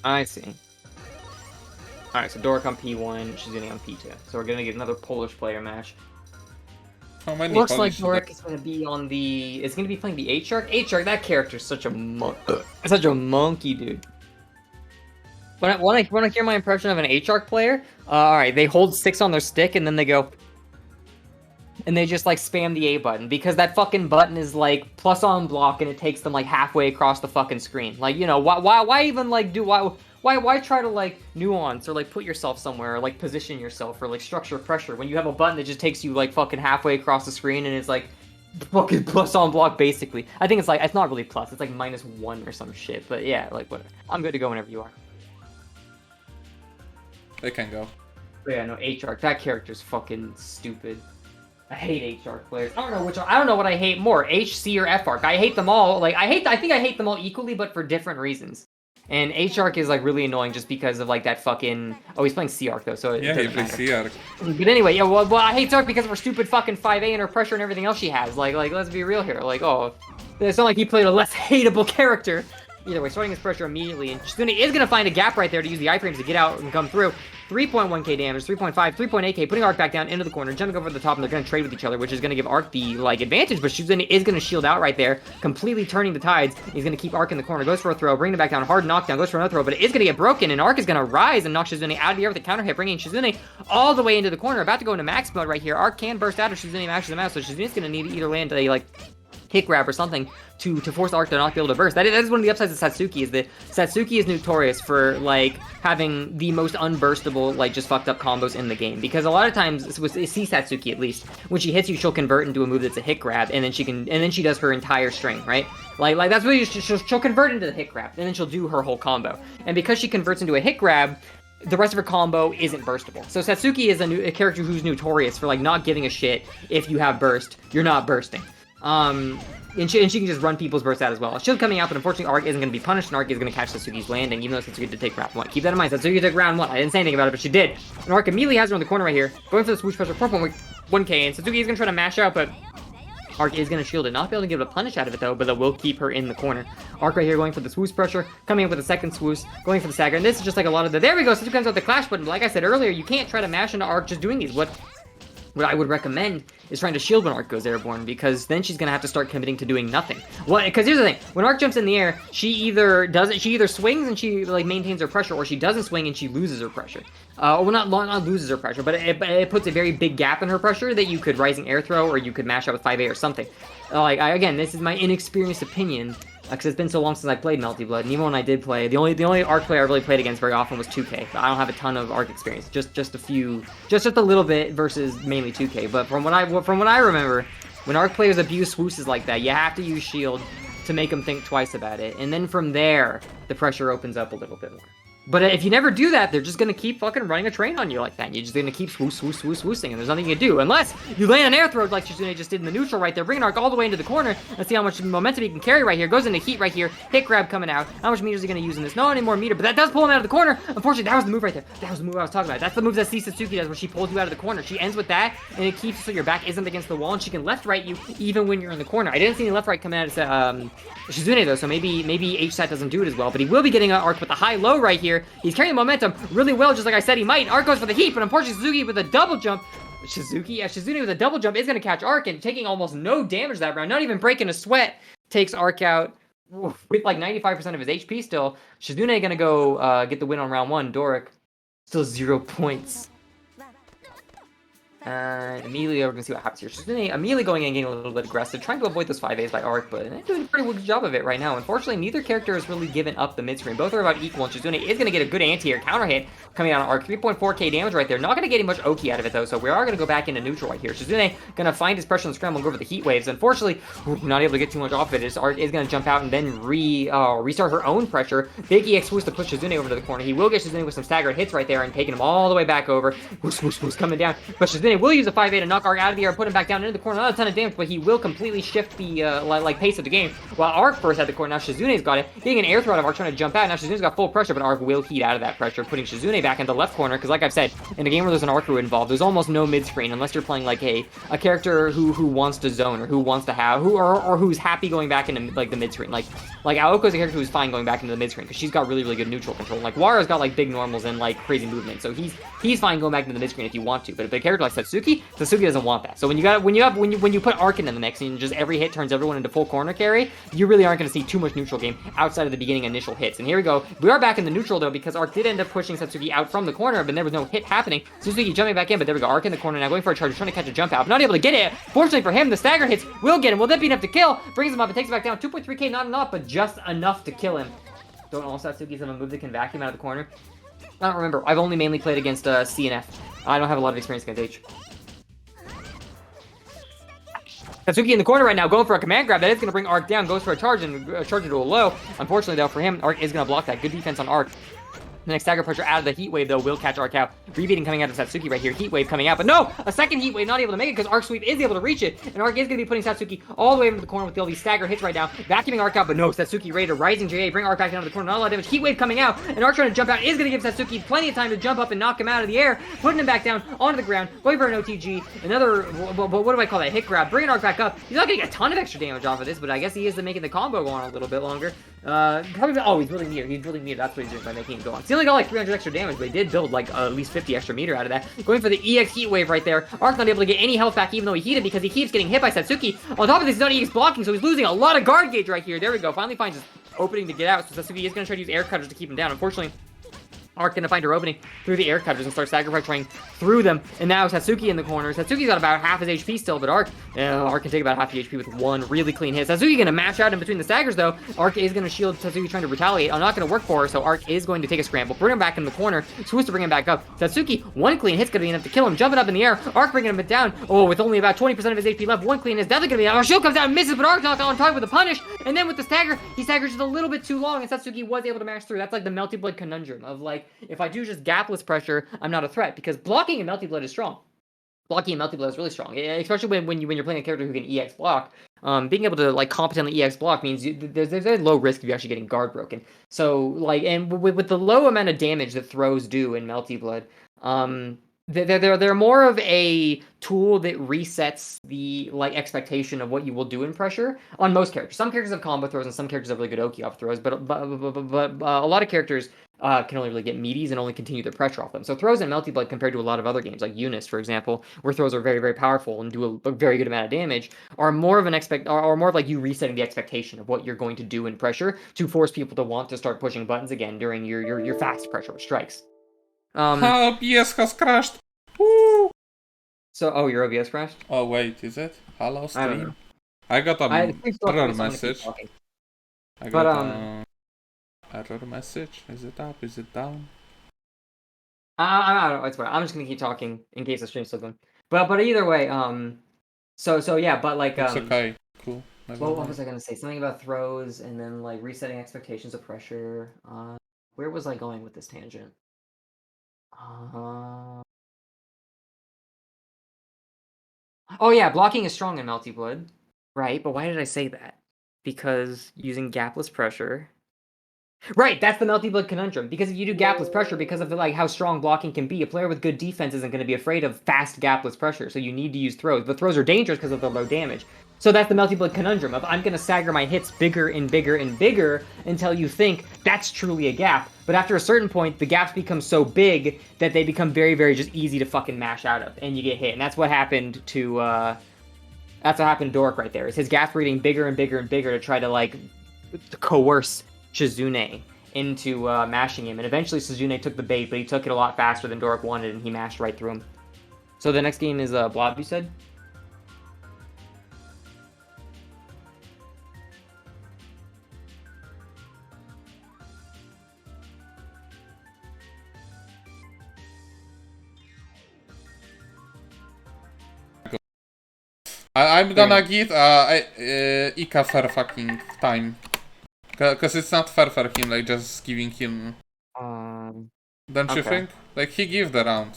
Speaker 2: I see. Alright, so Dork on P1, Shizune on P2. So we're gonna get another Polish player match. Looks like Dork is going to be on the. It's going to be playing the H-Shark. H-Shark, that character's such a monkey, dude. Want to hear my impression of an H-Shark player? All right, they hold 6 on their stick and then they go, and they just like spam the A button because that fucking button is like plus on block and it takes them like halfway across the fucking screen. Like, you know, why even like why try to like nuance or like put yourself somewhere or like position yourself or like structure pressure when you have a button that just takes you like fucking halfway across the screen and it's like fucking plus on block basically. I think it's not really plus, it's like -1 or some shit, but yeah, like whatever. I'm good to go whenever you are.
Speaker 1: They can go.
Speaker 2: But yeah, no, H-Shark, that character's fucking stupid. I hate H-Shark players. I don't know what I hate more, H-C or F-Arc. I hate them all. Like I think I hate them all equally, but for different reasons. And H-Arc is like really annoying just because of like that fucking. Oh, he's playing C-Arc though, so it doesn't matter. C-Arc. But anyway, yeah, well, I hate C-Arc because of her stupid fucking 5A and her pressure and everything else she has. Like let's be real here. Like, oh, it's not like he played a less hateable character. Either way, starting his pressure immediately, and Shizune is gonna find a gap right there to use the iframes to get out and come through. 3.1k damage, 3.5, 3.8k, putting Arc back down into the corner, jumping over the top, and they're gonna trade with each other, which is gonna give Arc the like advantage. But Shizune is gonna shield out right there, completely turning the tides. He's gonna keep Arc in the corner, goes for a throw, bringing it back down, hard knockdown, goes for another throw, but it is gonna get broken, and Arc is gonna rise and knock Shizune out of the air with a counter hit, bringing Shizune all the way into the corner, about to go into max mode right here. Arc can burst out if Shizune maxes him out, so Shizune's gonna need to either land a like hit grab or something to force Arc to not be able to burst. That is one of the upsides of Satsuki, is that Satsuki is notorious for like having the most unburstable, like just fucked up combos in the game. Because a lot of times, with see Satsuki at least, when she hits you, she'll convert into a move that's a hit grab, and then she does her entire string, right? Like that's what she'll convert into the hit grab, and then she'll do her whole combo. And because she converts into a hit grab, the rest of her combo isn't burstable. So Satsuki is a character who's notorious for like not giving a shit if you have burst, you're not bursting. And she can just run people's bursts out as well. Shield coming out, but unfortunately Arc isn't going to be punished, and Arc is going to catch Satsuki's landing, even though Satsuki did take round 1. Keep that in mind, Satsuki took round 1. I didn't say anything about it, but she did. And Arc immediately has her on the corner right here, going for the swoosh pressure, 4.1k, and Satsuki is going to try to mash out, but Arc is going to shield it. Not be able to give it a punish out of it, though, but that will keep her in the corner. Arc right here going for the swoosh pressure, coming up with a second swoosh, going for the stagger, and this is just like a lot of the... There we go, Satsuki comes out the clash button. Like I said earlier, you can't try to mash into Arc just doing these. What I would recommend is trying to shield when Arc goes airborne, because then she's gonna have to start committing to doing nothing. Because here's the thing: when Arc jumps in the air, she either swings and she like maintains her pressure, or she doesn't swing and she loses her pressure. Well, not loses her pressure, but it puts a very big gap in her pressure that you could rising air throw, or you could mash out with 5A or something. Again, this is my inexperienced opinion. Because it's been so long since I played Melty Blood, and even when I did play, the only Arc player I really played against very often was 2K. But I don't have a ton of Arc experience, just a few, just a little bit versus mainly 2K. But from what I remember, when Arc players abuse swooshes like that, you have to use shield to make them think twice about it, and then from there, the pressure opens up a little bit more. But if you never do that, they're just going to keep fucking running a train on you like that. You're just going to keep swoosing, and there's nothing you can do. Unless you land an air throw like Shizune just did in the neutral right there, bringing Arc all the way into the corner. Let's see how much momentum he can carry right here. Goes into heat right here. Hit grab coming out. How much meter is he going to use in this? Not any more meter, but that does pull him out of the corner. Unfortunately, that was the move right there. That was the move I was talking about. That's the move that Satsuki does, where she pulls you out of the corner. She ends with that, and it keeps so your back isn't against the wall, and she can left-right you even when you're in the corner. I didn't see any left-right coming out of Shizune, though, so maybe H-Sat doesn't do it as well, but he will be getting an Arc with the high-low right here. He's carrying the momentum really well, just like I said he might. Arc goes for the heat, but unfortunately Suzuki with a double jump. Shizune with a double jump is going to catch Arc, and taking almost no damage that round, not even breaking a sweat, takes Arc out with like 95% of his HP still. Shizune going to go get the win on round 1. Doric, still 0 points. Immediately we're going to see what happens here. Shizune immediately going in and getting a little bit aggressive, trying to avoid those 5As by Arc, but they're doing a pretty good job of it right now. Unfortunately, neither character has really given up the mid-screen. Both are about equal, and Shizune is going to get a good anti-air counter hit coming out on Arc. 3.4k damage right there. Not going to get much Oki out of it, though, so we are going to go back into neutral right here. Shizune going to find his pressure on the scramble and go over the heat waves. Unfortunately, not able to get too much off of it. Arc is going to jump out and then restart her own pressure. Big EX swoosh to push Shizune over to the corner. He will get Shizune with some staggered hits right there and taking him all the way back over. Whoosh, coming down. But Shizune will use a 5A to knock Arc out of the air, put him back down into the corner. Not a ton of damage, but he will completely shift the pace of the game. While Arc first had the corner, now Shizune's got it. Getting an air throw out of Arc, trying to jump out. Now Shizune's got full pressure, but Arc will heat out of that pressure, putting Shizune back into the left corner. Because like I've said, in a game where there's an Arc crew involved, there's almost no mid-screen unless you're playing like a character who wants to zone, or who wants to have or who's happy going back into like the mid-screen. Like Aoko's a character who's fine going back into the mid-screen because she's got really good neutral control. Like Wara's got like big normals and like crazy movement, so he's fine going back into the mid-screen if you want to. But if a character like Satsuki doesn't want that. So when you put Arc into the mix and just every hit turns everyone into full corner carry, you really aren't going to see too much neutral game outside of the beginning initial hits. And here we go. We are back in the neutral though, because Arc did end up pushing Satsuki out from the corner, but there was no hit happening. Satsuki jumping back in, but there we go. Arc in the corner now, going for a charge, trying to catch a jump out, but not able to get it. Fortunately for him, the stagger hits will get him. Will that be enough to kill? Brings him up and takes him back down. 2.3k, not enough, but just enough to kill him. Don't all Satsuki's have a move that can vacuum out of the corner. I don't remember. I've only mainly played against C and F. I don't have a lot of experience against H. Satsuki in the corner right now, going for a command grab. That is going to bring Arc down. Goes for a charge and charge it to a low. Unfortunately, though, for him, Arc is going to block that. Good defense on Arc. The next stagger pressure out of the heat wave, though, will catch Arc out. Rebeating coming out of Satsuki right here. Heat wave coming out, but no! A second heat wave, not able to make it because Arc sweep is able to reach it. And Arc is going to be putting Satsuki all the way into the corner with all these stagger hits right now. Vacuuming Arc out, but no. Satsuki ready to rising JA, bring Arc back down to the corner. Not a lot of damage. Heat wave coming out, and Arc trying to jump out is going to give Satsuki plenty of time to jump up and knock him out of the air. Putting him back down onto the ground. Going for an OTG. Another, what do I call that? Hit grab. Bringing Arc back up. He's not getting a ton of extra damage off of this, but I guess he is making the combo go on a little bit longer. Probably, oh, he's building meter. He's building meter. That's what he's doing by making it go on. He only got like 300 extra damage, but he did build like at least 50 extra meter out of that. Going for the EX heat wave right there. Arc not able to get any health back even though he heated because he keeps getting hit by Satsuki. On top of this, he's not EX blocking, so he's losing a lot of guard gauge right here. There we go. Finally finds his opening to get out, so Satsuki is going to try to use air cutters to keep him down. Unfortunately, Arc gonna find her opening through the air cutters and start sacrificing through them. And now Satsuki in the corner. Satsuki's got about half his HP still, but Arc can take about half the HP with one really clean hit. Satsuki gonna mash out in between the staggers though. Arc is gonna shield Satsuki trying to retaliate. I'm not gonna work for her, so Arc is going to take a scramble, bring him back in the corner, swoosh to bring him back up. Satsuki, one clean hit's gonna be enough to kill him, jumping up in the air. Arc bringing him down. Oh, with only about 20% of his HP left, one clean is definitely gonna be out. Shield comes down and misses, but Arc knocked on target with a punish. And then with the stagger, he staggers just a little bit too long, and Satsuki was able to mash through. That's like the Melty Blood conundrum of like, if I do just gapless pressure, I'm not a threat because blocking in Melty Blood is strong. Blocking in Melty Blood is really strong, especially when you're playing a character who can EX block. Being able to like competently EX block means there's very low risk of you actually getting guard broken. So like, and with the low amount of damage that throws do in Melty Blood, they're more of a tool that resets the like expectation of what you will do in pressure on most characters. Some characters have combo throws and some characters have really good Oki off throws, but a lot of characters can only really get meaties and only continue their pressure off them. So throws in Melty Blood compared to a lot of other games like Eunice, for example, where throws are very powerful and do a very good amount of damage, are more of more of like you resetting the expectation of what you're going to do in pressure to force people to want to start pushing buttons again during your fast pressure strikes.
Speaker 1: OBS has crashed. Woo!
Speaker 2: So, oh, your OBS crashed?
Speaker 1: Oh wait, is it? Hello stream.
Speaker 2: I don't know.
Speaker 1: I got an error message. I got an error message. Is it up? Is it down?
Speaker 2: I don't know. It's fine. I'm just gonna keep talking in case the stream's still going. But either way, so yeah, but like
Speaker 1: It's okay. Cool.
Speaker 2: What was I gonna say? Something about throws and then like resetting expectations of pressure. Where was I going with this tangent? Oh yeah, blocking is strong in Melty Blood, right? But why did I say that? Because using gapless pressure. Right, that's the Melty Blood conundrum. Because if you do gapless pressure, because of like how strong blocking can be, a player with good defense isn't going to be afraid of fast gapless pressure. So you need to use throws. But throws are dangerous because of the low damage. So that's the Melty Blood conundrum of I'm going to stagger my hits bigger and bigger and bigger until you think that's truly a gap. But after a certain point, the gaps become so big that they become very just easy to fucking mash out of, and you get hit. And that's what happened to Dork right there. Is his gaps were getting bigger and bigger and bigger to try to like coerce Shizune into mashing him, and eventually Shizune took the bait, but he took it a lot faster than Dork wanted, and he mashed right through him. So the next game is Blob, you said?
Speaker 1: I'm gonna get Ika fair fucking time. Cause it's not fair for him, like just giving him. Don't you think? Like he gave the round.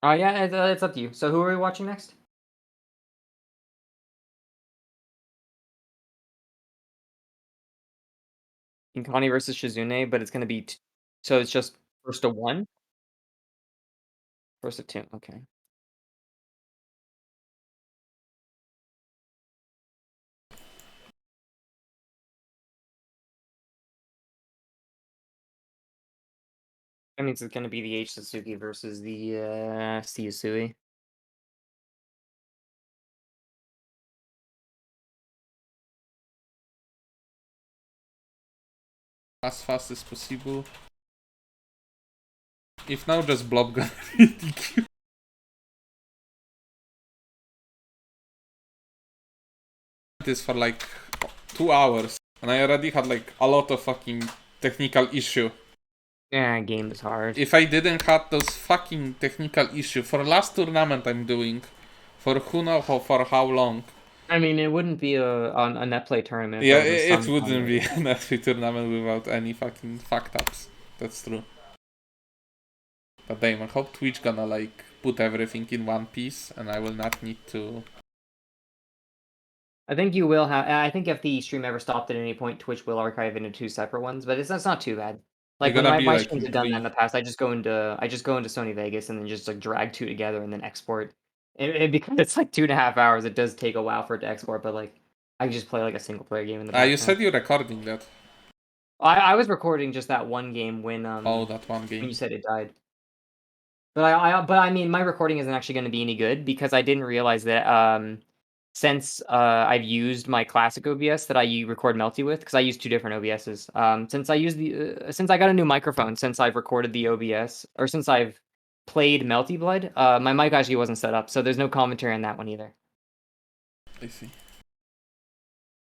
Speaker 2: Yeah, it's up to you. So who are we watching next? Inkani versus Shizune, but it's gonna be so it's just first to 1? First to 2, okay. That means it's gonna be the H Suzuki versus the C Usui.
Speaker 1: As fast as possible. If now, just Blob gonna DQ. This for like 2 hours, and I already had like a lot of fucking technical issue.
Speaker 2: Yeah, game is hard.
Speaker 1: If I didn't have those fucking technical issue for last tournament I'm doing, for who knows for how long.
Speaker 3: I mean, it wouldn't be a net play tournament.
Speaker 1: Yeah, it wouldn't be a net play tournament without any fucking fucked ups. That's true. But damn, I hope Twitch gonna like put everything in one piece, and I will not need to.
Speaker 2: I think you will have. I think if the stream ever stopped at any point, Twitch will archive into 2 separate ones. But that's not too bad. Like when my streams have done that in the past, I just go into Sony Vegas and then just like drag 2 together and then export. Because it's like 2.5 hours, it does take a while for it to export. But like, I can just play like a single player game in the background.
Speaker 1: You said you're recording that.
Speaker 2: I was recording just that one game when
Speaker 1: Oh, that one game.
Speaker 2: when you said it died. But I mean, my recording isn't actually going to be any good because I didn't realize that since I've used my classic OBS that I record Melty with, because I use 2 different OBSs. Since I got a new microphone, since I've recorded the OBS, or since I've played Melty Blood, my mic actually wasn't set up, so there's no commentary on that one either.
Speaker 1: I see.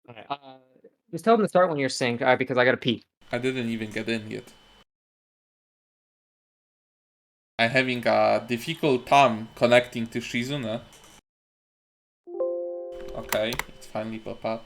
Speaker 2: Okay. Just tell them to start when you're synced, because I gotta pee.
Speaker 1: I didn't even get in yet. I'm having a difficult time connecting to Shizune. Okay, it's finally pop up.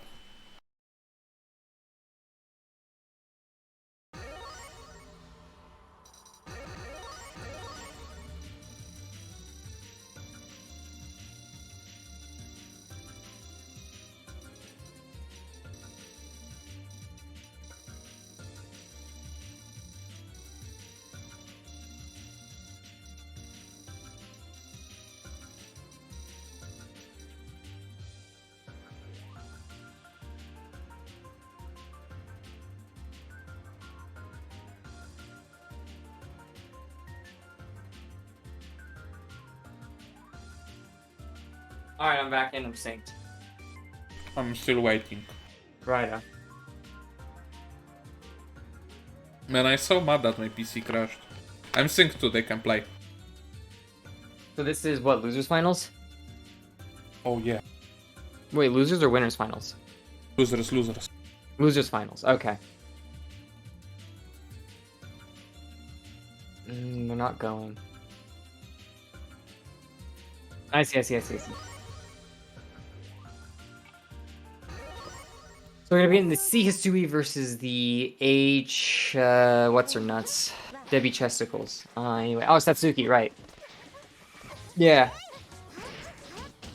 Speaker 2: Alright, I'm back in. I'm synced.
Speaker 1: I'm still waiting.
Speaker 2: Right.
Speaker 1: Man, I'm so mad that my PC crashed. I'm synced too, they can play.
Speaker 2: So this is what, losers finals?
Speaker 1: Oh yeah.
Speaker 2: Wait, losers or winners finals?
Speaker 1: Losers.
Speaker 2: Losers finals. Okay. They're not going. I see. So we're gonna be in the C Hisui versus the H. What's her nuts? Debbie Chesticles. Anyway, oh, Satsuki, right? Yeah.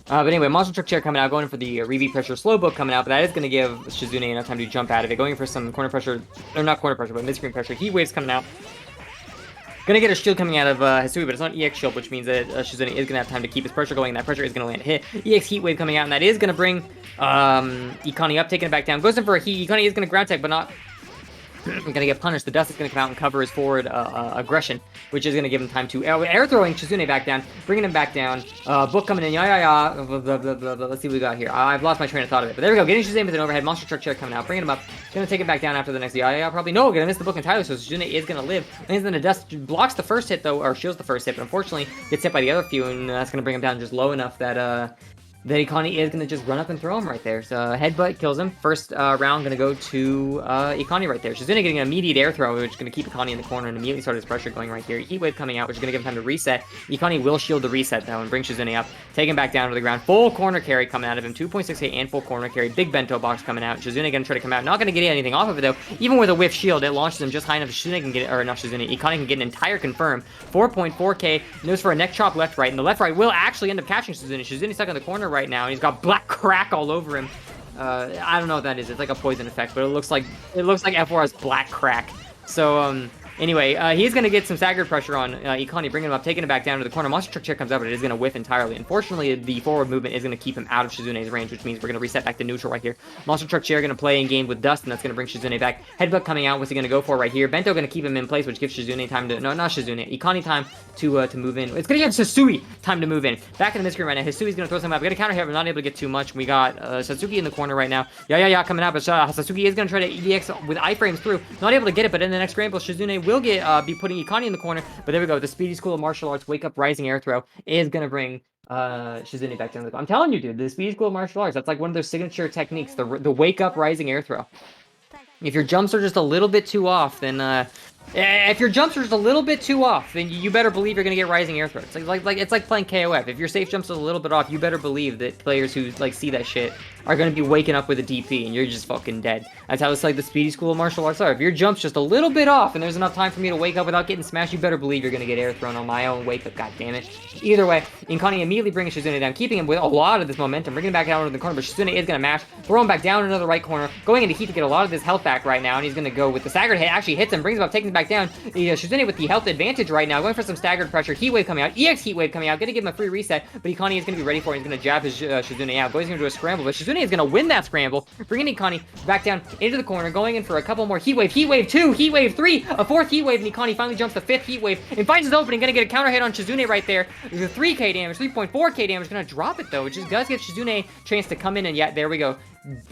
Speaker 2: But anyway, Monster Truck Chair coming out, going for the Rebeat Pressure Slowbook coming out, but that is going to give Shizune enough time to jump out of it. Going for some corner pressure, or not corner pressure, but mid-screen pressure. Heat Waves coming out. Gonna get a shield coming out of Hisui, but it's not EX shield, which means that Shizune is gonna have time to keep his pressure going, and that pressure is gonna land a hit. EX Heat Wave coming out, and that is gonna bring Ikani up, taking it back down. Goes in for a Heat. Ikani is gonna ground tech, but not gonna get punished. The dust is gonna come out and cover his forward aggression, which is gonna give him time to air throwing Shizune back down, bringing him back down. Book coming in, blah, blah, blah. Let's see what we got here. I've lost my train of thought of it, but there we go. Getting Shizune with an overhead. Monster Truck Chair coming out, bringing him up. Gonna take it back down after the next probably. No, gonna miss the book entirely, so Shizune is gonna live. Lands in the dust, blocks the first hit though, or shields the first hit, but unfortunately gets hit by the other few, and that's gonna bring him down just low enough that Ikani is going to just run up and throw him right there. So headbutt kills him. First round going to go to Ikani right there. Shizune getting an immediate air throw, which is going to keep Ikani in the corner and immediately start his pressure going right there. Heat Wave coming out, which is going to give him time to reset. Ikani will shield the reset though and bring Shizune up. Take him back down to the ground. Full corner carry coming out of him. 2.68 and full corner carry. Big bento box coming out. Shizune going to try to come out. Not going to get anything off of it though. Even with a whiff shield, it launches him just high enough. Shizune can get, or not Shizune, Ikani can get an entire confirm. 4.4k. Knows for a neck chop left right. And the left right will actually end up catching Shizune. Shizune's stuck in the corner right now. And he's got black crack all over him. I don't know what that is. It's like a poison effect, but it looks like F4 has black crack. So anyway, he's gonna get some staggered pressure on Ikani, bringing him up, taking it back down to the corner. Monster Truck Chair comes out, but it is gonna whiff entirely. Unfortunately, the forward movement is gonna keep him out of Shizune's range, which means we're gonna reset back to neutral right here. Monster Truck Chair gonna play in game with Dust, and that's gonna bring Shizune back. Headbutt coming out. What's he gonna go for right here? Bento gonna keep him in place, which gives Shizune time to not Shizune, Ikani time to move in. It's gonna give Hisui time to move in. Back in the mid-screen right now. Hisui's gonna throw some out. We got a counter hit, but not able to get too much. We got Satsuki in the corner right now. Yeah, coming out, but Satsuki is gonna try to EX with iframes through. Not able to get it, but in the next scramble, Shizune will get be putting Ikani in the corner. But there we go. The Speedy School of Martial Arts Wake Up Rising Air Throw is gonna bring Shizune back down to the. I'm telling you, dude, the Speedy School of Martial Arts. That's like one of their signature techniques. The Wake Up Rising Air Throw. If your jumps are just a little bit too off, then you better believe you're gonna get rising air throws. It's like playing KOF. If your safe jumps are a little bit off, you better believe that players who see that shit are gonna be waking up with a DP and you're just fucking dead. That's how it's like the Speedy School of Martial Arts are. If your jump's just a little bit off and there's enough time for me to wake up without getting smashed, you better believe you're gonna get air thrown on my own wake up. God damn it. Either way, Ikani immediately brings Shizune down, keeping him with a lot of this momentum, bringing him back down into the corner. But Shizune is gonna mash, throw him back down into the right corner, going into heat to get a lot of this health back right now, and he's gonna go with the staggered hit. Actually hits him, brings him up, takes him back down. Shizune with the health advantage right now, going for some staggered pressure. Heat Wave coming out, EX Heat Wave coming out, gonna give him a free reset, but Ikani is gonna be ready for it. He's gonna jab his Shizune out, going into a scramble, but Shizune is gonna win that scramble, bringing Ikani back down into the corner, going in for a couple more Heat Wave 2, Heat Wave 3, a fourth Heat Wave, and Ikani finally jumps the fifth Heat Wave and finds his opening, gonna get a counter hit on Shizune right there. There's a 3k damage, 3.4k damage, gonna drop it though, which just does give Shizune a chance to come in, and yet there we go.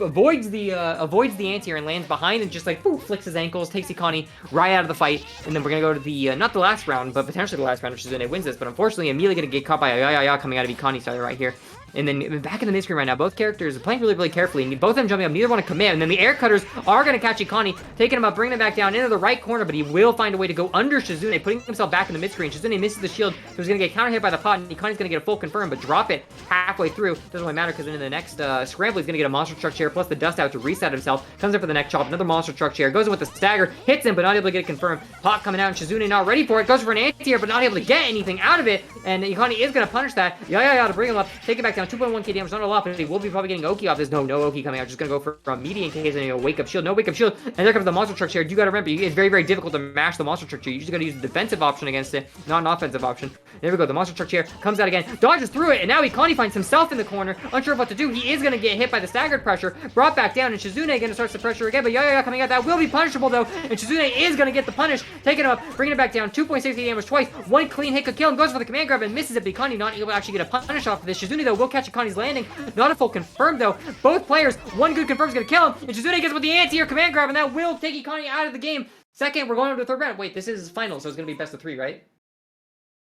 Speaker 2: Avoids the anti-air and lands behind and just like poof, flicks his ankles, takes Ikani right out of the fight, and then we're gonna go to the not the last round, but potentially the last round if Shizune wins this, but unfortunately immediately gonna get caught by a coming out of Ikani's side right here. And then back in the mid-screen right now, both characters are playing really, really carefully. And both of them jumping up, neither want to commit. And then the air cutters are going to catch Ikani, taking him up, bringing him back down into the right corner. But he will find a way to go under Shizune, putting himself back in the mid-screen. Shizune misses the shield, so he's going to get counter hit by the pot. And Ikani's going to get a full confirm, but drop it halfway through. Doesn't really matter because in the next scramble, he's going to get a Monster Truck Chair plus the dust out to reset himself. Comes in for the neck chop, another Monster Truck Chair, goes in with the stagger, hits him, but not able to get it confirmed. Pot coming out, and Shizune not ready for it. Goes for an anti-air, but not able to get anything out of it. And Ikani is going to punish that. To bring him up, take it back down, 2.1k damage. Not a lot, but he will be probably getting Oki off this. No Oki coming out. Just gonna go for a median case and a wake up shield. No wake up shield. And there comes the Monster Truck Chair. You gotta remember, it's very, very difficult to mash the Monster Truck Chair. You just gotta use the defensive option against it, not an offensive option. There we go. The Monster Truck Chair comes out again, dodges through it, and now Ikani finds himself in the corner, unsure of what to do. He is gonna get hit by the staggered pressure, brought back down, and Shizune gonna start the pressure again. But coming out. That will be punishable though, and Shizune is gonna get the punish, taking him up, bringing it back down. 2.60 damage twice. One clean hit could kill him. Goes for the command grab and misses it. But Ikani not able to actually get a punish off of this. Shizune though will catch Ikani's landing. Not a full confirm, though. Both players, one good confirm is going to kill him, and Shizune gets with the anti-air command grab, and that will take Ikani out of the game. Second, we're going over to the third round. Wait, this is final, so it's going to be best of 3, right?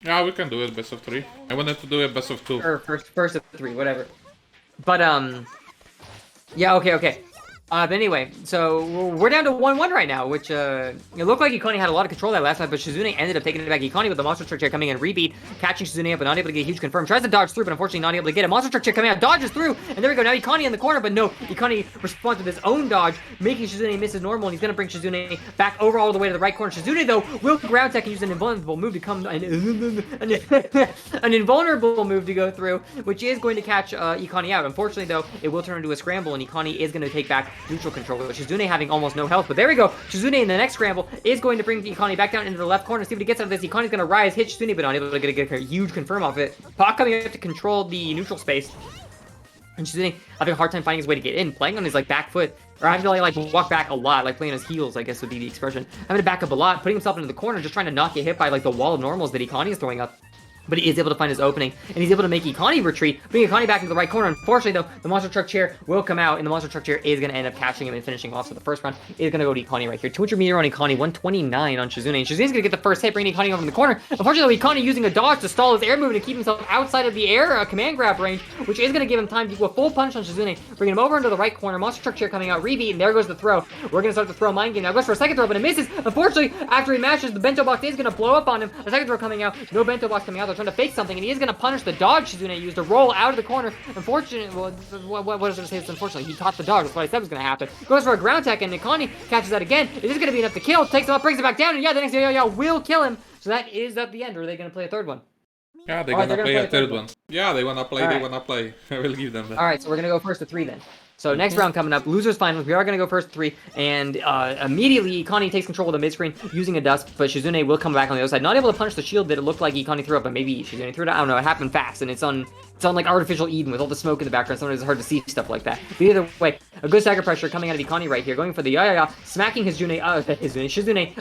Speaker 1: Yeah, we can do it best of 3. I wanted to do it best of 2.
Speaker 2: Or first of 3, whatever. But, yeah, okay. But anyway, so we're down to 1-1 right now, which, it looked like Ikani had a lot of control that last time, but Shizune ended up taking it back. Ikani with the monster truck chair coming in, rebeat, catching Shizune up, but not able to get a huge confirm. Tries to dodge through, but unfortunately not able to get it. Monster truck chair coming out, dodges through, and there we go. Now Ikani in the corner, but no, Ikani responds with his own dodge, making Shizune miss his normal, and he's gonna bring Shizune back over all the way to the right corner. Shizune, though, will ground tech and use an invulnerable move to come, an invulnerable move to go through, which is going to catch Ikani out. Unfortunately, though, it will turn into a scramble, and Ikani is going to take back neutral control, with Shizune having almost no health. But there we go. Shizune in the next scramble is going to bring Ikani back down into the left corner. See what he gets out of this. Ikani's going to rise, hit Shizune, but not able to get a huge confirm off it. Pac coming up to control the neutral space. And Shizune having a hard time finding his way to get in, playing on his like back foot, or having to like walk back a lot, like playing on his heels, I guess would be the expression. Having to back up a lot, putting himself into the corner, just trying to not get hit by like the wall of normals that Ikani is throwing up. But he is able to find his opening, and he's able to make Ikani retreat, bring Ikani back into the right corner. Unfortunately, though, the monster truck chair will come out, and the monster truck chair is going to end up catching him and finishing off. So the first round is going to go to Ikani right here. 200 meter on Ikani, 129 on Shizune. And Shizune's going to get the first hit, bringing Ikani over in the corner. Unfortunately, Ikani using a dodge to stall his air movement and keep himself outside of the air command grab range, which is going to give him time to do a full punch on Shizune, bringing him over into the right corner. Monster truck chair coming out, rebeat, and there goes the throw. We're going to start the throw mind game. Now goes for a second throw, but it misses. Unfortunately, after he mashes, the bento box is going to blow up on him. A second throw coming out, no bento box coming out. They're trying to fake something, and he is going to punish the dodge Shizune used to roll out of the corner. Unfortunately, well, what does it say? It's unfortunately, he caught the dodge. That's what I said was going to happen. Goes for a ground tech, and Ikani catches that again. It is going to be enough to kill. Takes him up, brings it back down, and yeah, the next will kill him. So that is at the end. Or are they going to play a third one?
Speaker 1: Yeah, they're gonna play a third one. Yeah, they wanna play, they wanna play. I will give them that.
Speaker 2: Alright, so we're gonna go first to 3 then. So next round coming up, losers finals. We are going to go first to 3, and immediately Ikani takes control of the mid-screen using a dust, but Shizune will come back on the other side. Not able to punch the shield that it looked like Ikani threw up, but maybe Shizune threw it out. I don't know, it happened fast, and it's on like artificial Eden with all the smoke in the background. Sometimes it's hard to see stuff like that. But either way, a good stagger pressure coming out of Ikani right here, going for the smacking Shizune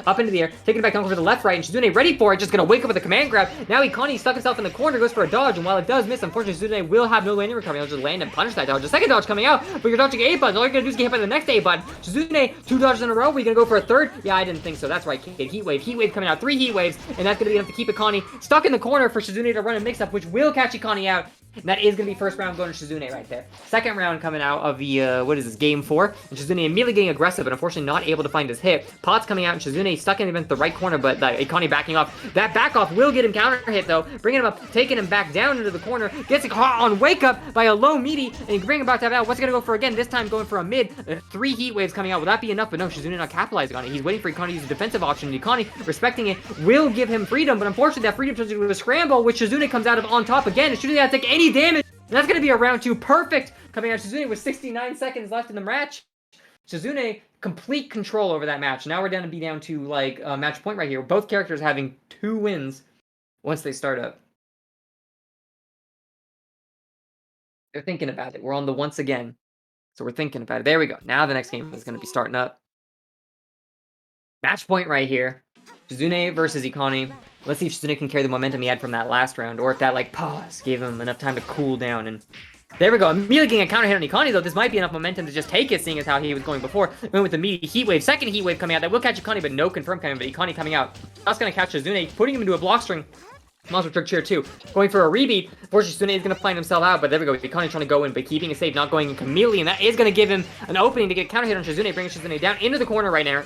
Speaker 2: up into the air, taking it back down over the left, right, and Shizune ready for it, just gonna wake up with a command grab. Now Ikani stuck himself in the corner, goes for a dodge, and while it does miss, unfortunately Shizune will have no landing recovery. He'll just land and punish that dodge. The second dodge coming out, but you're dodging A buttons. All you're gonna do is get hit by the next A button. Shizune, 2 dodges in a row. We're gonna go for a third. Yeah, I didn't think so. That's right, kid. Heat wave coming out. 3 heat waves, and that's gonna be enough to keep Ikani stuck in the corner for Shizune to run a mix-up, which will catch Ikani out. And that is going to be first round going to Shizune right there. Second round coming out of the, what is this, game 4. And Shizune immediately getting aggressive, but unfortunately not able to find his hit. Pot's coming out, and Shizune stuck in the right corner, but Ikani backing off. That back off will get him counter hit, though. Bringing him up, taking him back down into the corner. Gets caught on wake up by a low meaty, and bring him back to out. What's going to go for again? This time going for a mid. 3 heat waves coming out. Will that be enough? But no, Shizune not capitalizing on it. He's waiting for Ikani to use a defensive option. And Ikani, respecting it, will give him freedom, but unfortunately that freedom turns into a scramble, which Shizune comes out of on top again. And Shizune doesn't take any damage. And that's going to be a round 2 perfect coming out. Shizune with 69 seconds left in the match. Shizune, complete control over that match. Now we're down to like match point right here. Both characters having 2 wins once they start up. They're thinking about it. We're on the once again. So we're thinking about it. There we go. Now the next game is going to be starting up. Match point right here. Shizune versus Ikani. Let's see if Shizune can carry the momentum he had from that last round, or if that, like, pause gave him enough time to cool down. And there we go. Immediately getting a counter hit on Ikani, though. This might be enough momentum to just take it, seeing as how he was going before. Went with the meaty heat wave. Second heat wave coming out. That will catch Ikani, but no confirm coming. But Ikani coming out. That's going to catch Shizune, putting him into a block string. Monster Truck Chair 2. Going for a rebeat. Fortunately, Shizune is going to find himself out, but there we go. Ikani trying to go in, but keeping it safe, not going in chameleon. That is going to give him an opening to get counter hit on Shizune, bringing Shizune down into the corner right now.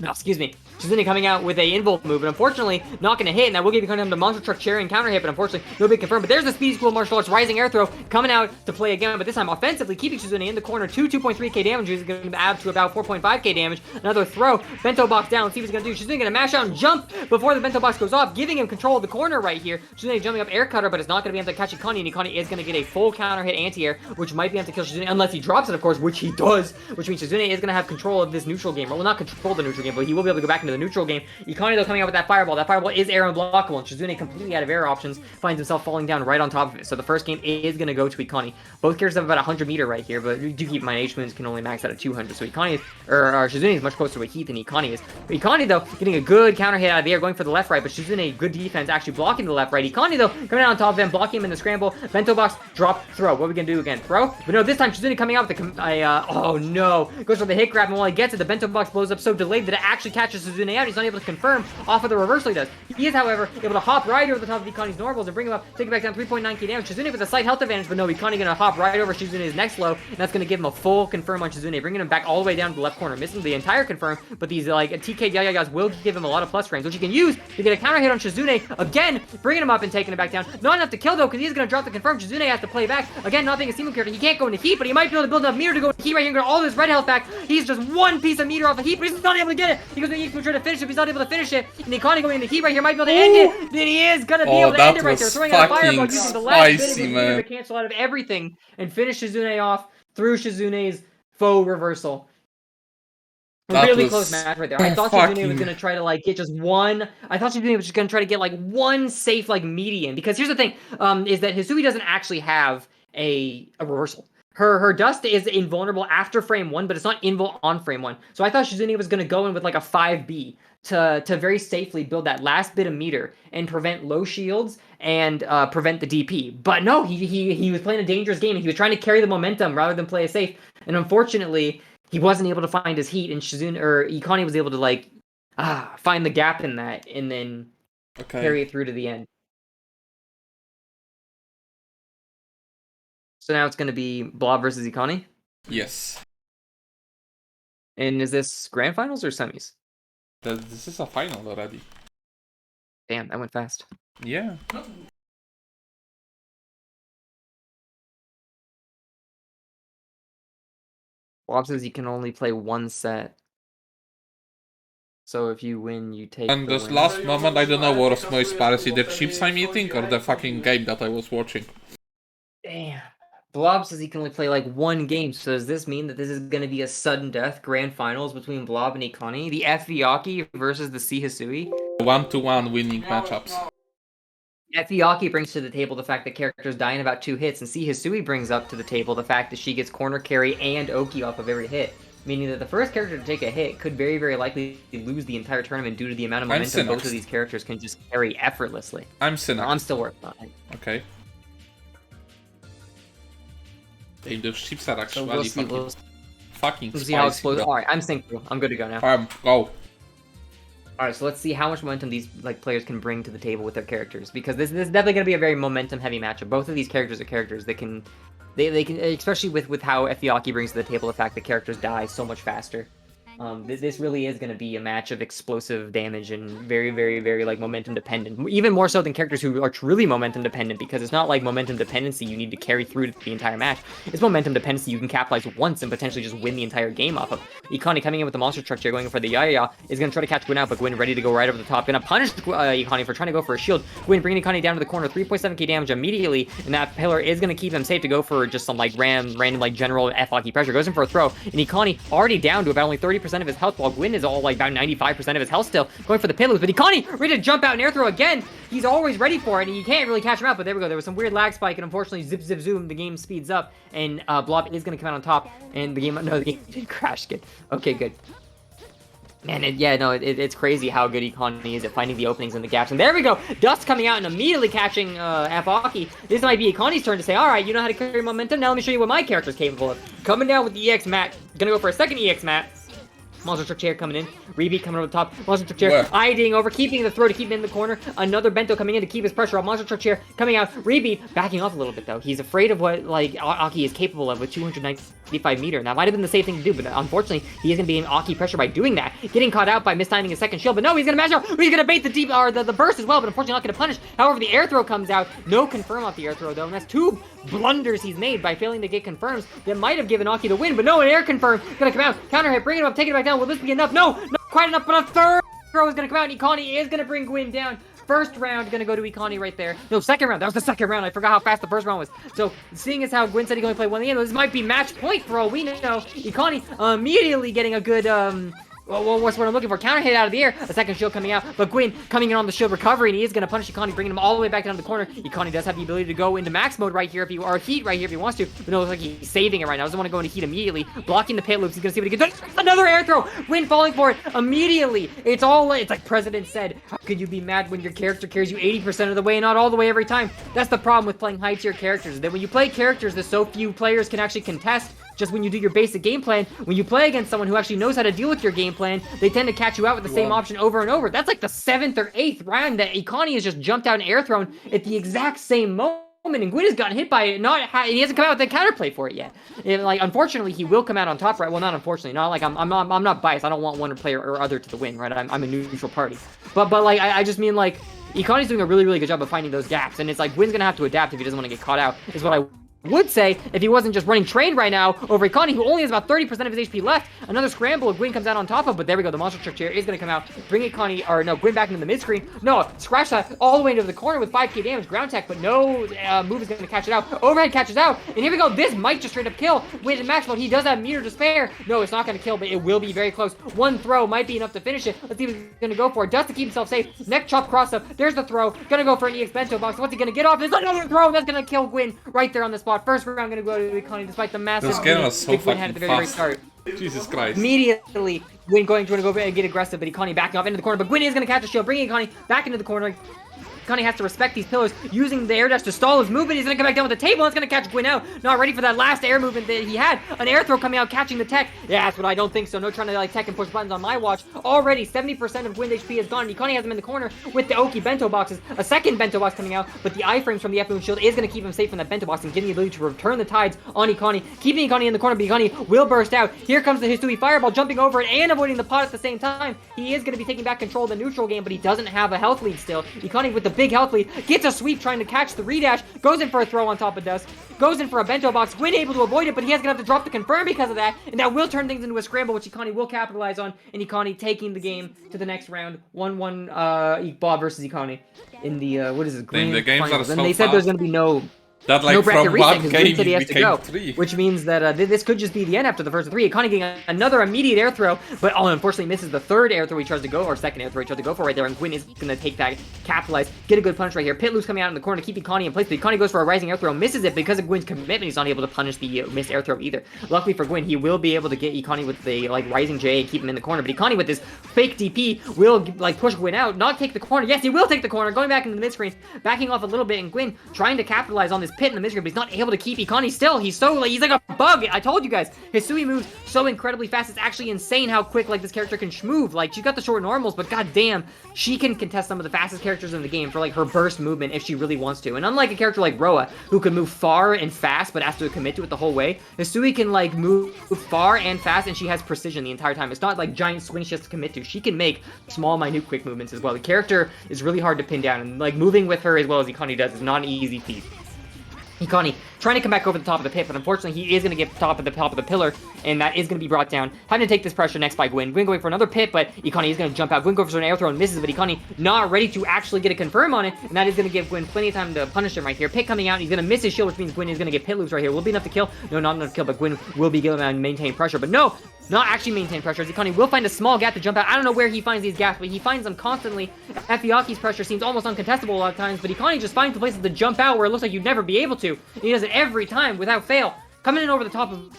Speaker 2: No, excuse me. Shizune coming out with a invuln move, but unfortunately not going to hit, and that will give Ikani the monster truck chair and counter hit, but unfortunately no big confirm. But there's the speed school martial arts rising air throw coming out to play again, but this time offensively keeping Shizune in the corner. 2.3k damage is going to add to about 4.5k damage. Another throw, bento box down. Let's see what he's going to do. Shizune going to mash out and jump before the bento box goes off, giving him control of the corner right here. Shizune jumping up air cutter, but it's not going to be able to catch Ikani, and Ikani is going to get a full counter hit anti-air, which might be able to kill Shizune unless he drops it, of course, which he does, which means Shizune is going to have control of this neutral game. Well, not control the neutral game, game, but he will be able to go back into the neutral game. Ikani, though, coming out with that fireball. That fireball is air unblockable, and Shizune, completely out of air options, finds himself falling down right on top of it. So the first game is going to go to Ikani. Both characters have about 100 meter right here, but do keep in mind H-Moons can only max out at 200. So Ikani is, or Shizune is much closer with heat than Ikani is. But Ikani, though, getting a good counter hit out of the air, going for the left right, but Shizune, good defense, actually blocking the left right. Ikani, though, coming out on top of him, blocking him in the scramble. Bento box, drop, throw. What are we going to do again? Throw? But no, this time Shizune coming out with the, oh no, goes for the hit grab, and while he gets it, the bento box blows up so delayed that it actually catches Shizune out. He's not able to confirm off of the reversal he does. He is, however, able to hop right over the top of Ikani's normals and bring him up, take him back down 3.9k damage. Shizune with a slight health advantage, but no, Ikani gonna hop right over Shizune's next low, and that's gonna give him a full confirm on Shizune, bringing him back all the way down to the left corner, missing the entire confirm, but these, like, TK Yayagas will give him a lot of plus frames, which he can use to get a counter hit on Shizune, again, bringing him up and taking him back down. Not enough to kill, though, because he's gonna drop the confirm. Shizune has to play back. Again, not being a single character, he can't go into heat, but he might be able to build enough meter to go into heat right here and get all this red health back. He's just one piece of meter off of heat, but he's not able to get it. He goes to heat to try to finish it, but he's not able to finish it. And Ikani going into heat right here might be able to end it. Then he is gonna be able to end it right there, throwing out a fireball using the last bit of his meter to cancel out of everything and finish Shizune off through Shizune's faux reversal. Really close match right there. I thought Shizune was gonna try to like get just one. I thought Shizune was just gonna try to get like one safe like median, because here's the thing, is that Hisui doesn't actually have a reversal. Her dust is invulnerable after frame 1, but it's not invul on frame 1. So I thought Shizune was gonna go in with like a 5B to very safely build that last bit of meter and prevent low shields and prevent the DP. But no, he was playing a dangerous game, and he was trying to carry the momentum rather than play it safe. And unfortunately, he wasn't able to find his heat, and Ikani was able to like find the gap in that and then carry it through to the end. So now it's going to be Blob versus Ikani?
Speaker 1: Yes.
Speaker 2: And is this grand finals or semis?
Speaker 1: This is a final already.
Speaker 2: Damn, that went fast.
Speaker 1: Yeah.
Speaker 2: Blob says you can only play one set. So if you win, you take.
Speaker 1: And this last moment, I don't know what was more spicy, the chips I'm eating or the fucking game that I was watching.
Speaker 2: Damn. Blob says he can only play like one game, so does this mean that this is going to be a sudden death grand finals between Blob and Ikani? The F.V.Aki versus the C. Hisui?
Speaker 1: 1-to-1 winning matchups.
Speaker 2: F.V.Aki brings to the table the fact that characters die in about 2 hits, and C. Hisui brings up to the table the fact that she gets corner carry and Oki off of every hit. Meaning that the first character to take a hit could very, very likely lose the entire tournament due to the amount of momentum both of these characters can just carry effortlessly.
Speaker 1: I'm Synax.
Speaker 2: I'm still working on it.
Speaker 1: Okay. Hey, those chips are actually fucking
Speaker 2: We'll see how explosive. Alright, I'm synced. I'm good to go now.
Speaker 1: Go.
Speaker 2: Alright, so let's see how much momentum these like players can bring to the table with their characters, because this is definitely going to be a very momentum heavy matchup. Both of these characters are characters that can, they can, especially with how F.V.Aki brings to the table the fact that characters die so much faster. This really is going to be a match of explosive damage and very, very, very like momentum dependent. Even more so than characters who are truly momentum dependent, because it's not like momentum dependency you need to carry through the entire match. It's momentum dependency you can capitalize once and potentially just win the entire game off of. Ikani coming in with the monster truck here, going for the Yaya, is going to try to catch Gwyn out, but Gwyn ready to go right over the top. Going to punish Ikani for trying to go for a shield. Gwyn bringing Ikani down to the corner, 3.7k damage immediately, and that pillar is going to keep him safe to go for just some like random like general F-Aki pressure. Goes in for a throw, and Ikani already down to about only 30% of his health, while Gwyn is all like about 95% of his health still, going for the payloads. But Ikani ready to jump out and air throw again. He's always ready for it, and you can't really catch him out. But there we go. There was some weird lag spike, and unfortunately, zip, zip, zoom, the game speeds up, and Blob is going to come out on top, and the game didn't crash. Good. Okay, good. Man, it's crazy how good Ikani is at finding the openings and the gaps. And there we go! Dust coming out and immediately catching F.Aki. This might be Ikani's turn to say, alright, you know how to carry momentum? Now let me show you what my character's capable of. Coming down with the EX mat. Gonna go for a second EX mat. Monster Truck Chair coming in. Rebeat coming over the top. Monster Truck Chair IDing over, keeping the throw to keep him in the corner. Another Bento coming in to keep his pressure off. Monster Truck Chair coming out. Rebeat backing off a little bit though. He's afraid of what like Aki is capable of with 295 meter. Now, that might have been the safe thing to do, but unfortunately, he is going to be in Aki pressure by doing that. Getting caught out by mistiming his second shield, but no, he's going to mash out. He's going to bait the deep or the burst as well, but unfortunately not going to punish. However, the air throw comes out. No confirm off the air throw though, and that's 2 blunders he's made by failing to get confirms that might have given Aki the win, but no, an air confirm going to come out. Counter hit, bring it up, take it back down. Will this be enough? No, not quite enough, but a third throw is going to come out, and Ikani is going to bring Gwyn down. First round going to go to Ikani right there. No, second round. That was the second round. I forgot how fast the first round was. So, seeing as how Gwyn said he only played one in the end, this might be match point for all we know. Ikani immediately getting a good Well, what's what I'm looking for? Counter hit out of the air. A second shield coming out, but Gwyn coming in on the shield recovery, and he is going to punish Ikani, bringing him all the way back down to the corner. Ikani does have the ability to go into max mode right here, or heat right here if he wants to, but no, it looks like he's saving it right now. Doesn't want to go into heat immediately, blocking the pit loops. He's going to see what he can do. Another air throw. Gwyn falling for it immediately. It's like President said, how could you be mad when your character carries you 80% of the way and not all the way every time? That's the problem with playing high tier characters, that when you play characters that so few players can actually contest, just when you do your basic game plan, when you play against someone who actually knows how to deal with your game plan, they tend to catch you out with the same option over and over. That's like the 7th or 8th round that Ikani has just jumped out and air thrown at the exact same moment, and Gwyn has gotten hit by it. He hasn't come out with a counterplay for it yet. Like, unfortunately, he will come out on top, right? Well, not unfortunately. Not like I'm not biased. I don't want one player or other to the win, right? I'm a neutral party. But like I just mean like Ikani's doing a really really good job of finding those gaps, and it's like Gwyn's gonna have to adapt if he doesn't want to get caught out. Is what I would say if he wasn't just running Train right now over Ikani, who only has about 30% of his HP left. Another scramble, Gwyn comes out on top of, but there we go, the monster trick here is going to come out, bring Gwyn back into the mid-screen. No, scratch that all the way into the corner with 5k damage, ground tech, but no move is going to catch it out. Overhead catches out, and here we go, this might just straight up kill. With max mode, he does have meter to spare. No, it's not going to kill, but it will be very close. One throw might be enough to finish it. Let's see what he's going to go for. Just to keep himself safe. Neck chop cross up, there's the throw. Going to go for an EX bento box. What's he going to get off? There's another throw that's going to kill Gwyn right there on the spot. First round going to go to Ikani despite the massive
Speaker 1: This game was so
Speaker 2: Gwyn had at the very
Speaker 1: fucking
Speaker 2: very
Speaker 1: fast.
Speaker 2: start.
Speaker 1: Jesus Christ.
Speaker 2: Immediately, Gwyn going to go and get aggressive, but Ikani backing off into the corner. But Gwyn is going to catch a shield, bringing Ikani back into the corner. Ikani has to respect these pillars, using the air dash to stall his movement. He's going to come back down with the table. It's going to catch Gwyn out. Not ready for that last air movement that he had. An air throw coming out, catching the tech. Yeah, that's what I don't think so. No trying to like tech and push buttons on my watch. Already, 70% of Gwyn's HP is gone. Ikani has him in the corner with the Oki bento boxes. A second bento box coming out, but the iframes from the F-Moon shield is going to keep him safe from that bento box and getting the ability to return the tides on Ikani. Keeping Ikani in the corner, but Ikani will burst out. Here comes the Hisui Fireball, jumping over it and avoiding the pot at the same time. He is going to be taking back control of the neutral game, but he doesn't have a health lead still. Ikani with the big health lead gets a sweep trying to catch the redash, goes in for a throw on top of Dusk, goes in for a bento box. Gwyn able to avoid it, but he is going to have to drop the confirm because of that, and that will turn things into a scramble, which Ikani will capitalize on, and Ikani taking the game to the next round. 1-1 Bob versus Ikani in the, what is it,
Speaker 1: Dang, the
Speaker 2: grand
Speaker 1: games are
Speaker 2: finals.
Speaker 1: so
Speaker 2: And they said there's going to be no
Speaker 1: That like
Speaker 2: no bracket
Speaker 1: from
Speaker 2: reset
Speaker 1: one
Speaker 2: because
Speaker 1: game
Speaker 2: Gwyn said he has to
Speaker 1: became
Speaker 2: go,
Speaker 1: 3.
Speaker 2: which means that this could just be the end after the first 3. Ikani getting another immediate air throw, but unfortunately misses the third air throw he tries to go, or second air throw he tries to go for right there, and Gwyn is going to take that, capitalize, get a good punch right here. Pit loose coming out in the corner to keep Ikani in place, but Ikani goes for a rising air throw, misses it because of Gwyn's commitment. He's not able to punish the missed air throw either. Luckily for Gwyn, he will be able to get Ikani with the like rising J and keep him in the corner, but Ikani with this fake DP will like push Gwyn out, not take the corner. Yes, he will take the corner, going back into the mid-screen, backing off a little bit, and Gwyn trying to capitalize on this pit in the mid-screen, but he's not able to keep Ikani still. He's so like, he's like a bug. I told you guys, Hisui moves so incredibly fast. It's actually insane how quick like this character can move. Like, she's got the short normals, but goddamn, she can contest some of the fastest characters in the game for like her burst movement if she really wants to. And unlike a character like Roa, who can move far and fast but has to commit to it the whole way, Hisui can like move far and fast, and she has precision the entire time. It's not like giant swings she has to commit to. She can make small, minute, quick movements as well. The character is really hard to pin down, and like moving with her as well as Ikani does is not an easy feat. Ikani trying to come back over the top of the pit, but unfortunately he is going to get top of the pillar, and that is going to be brought down. Having to take this pressure next by Gwyn. Gwyn going for another pit, but Ikani is going to jump out. Gwyn goes for an air throw and misses, but Ikani not ready to actually get a confirm on it, and that is going to give Gwyn plenty of time to punish him right here. Pit coming out, and he's going to miss his shield, which means Gwyn is going to get pit loops right here. Will be enough to kill. No, not enough to kill, but Gwyn will be able to maintain pressure, but no, not actually maintain pressure. Ikani will find a small gap to jump out. I don't know where he finds these gaps, but he finds them constantly. Fioki's pressure seems almost uncontestable a lot of times, but Ikani just finds the places to jump out where it looks like you'd never be able to. And he does it every time without fail. Coming in over the top of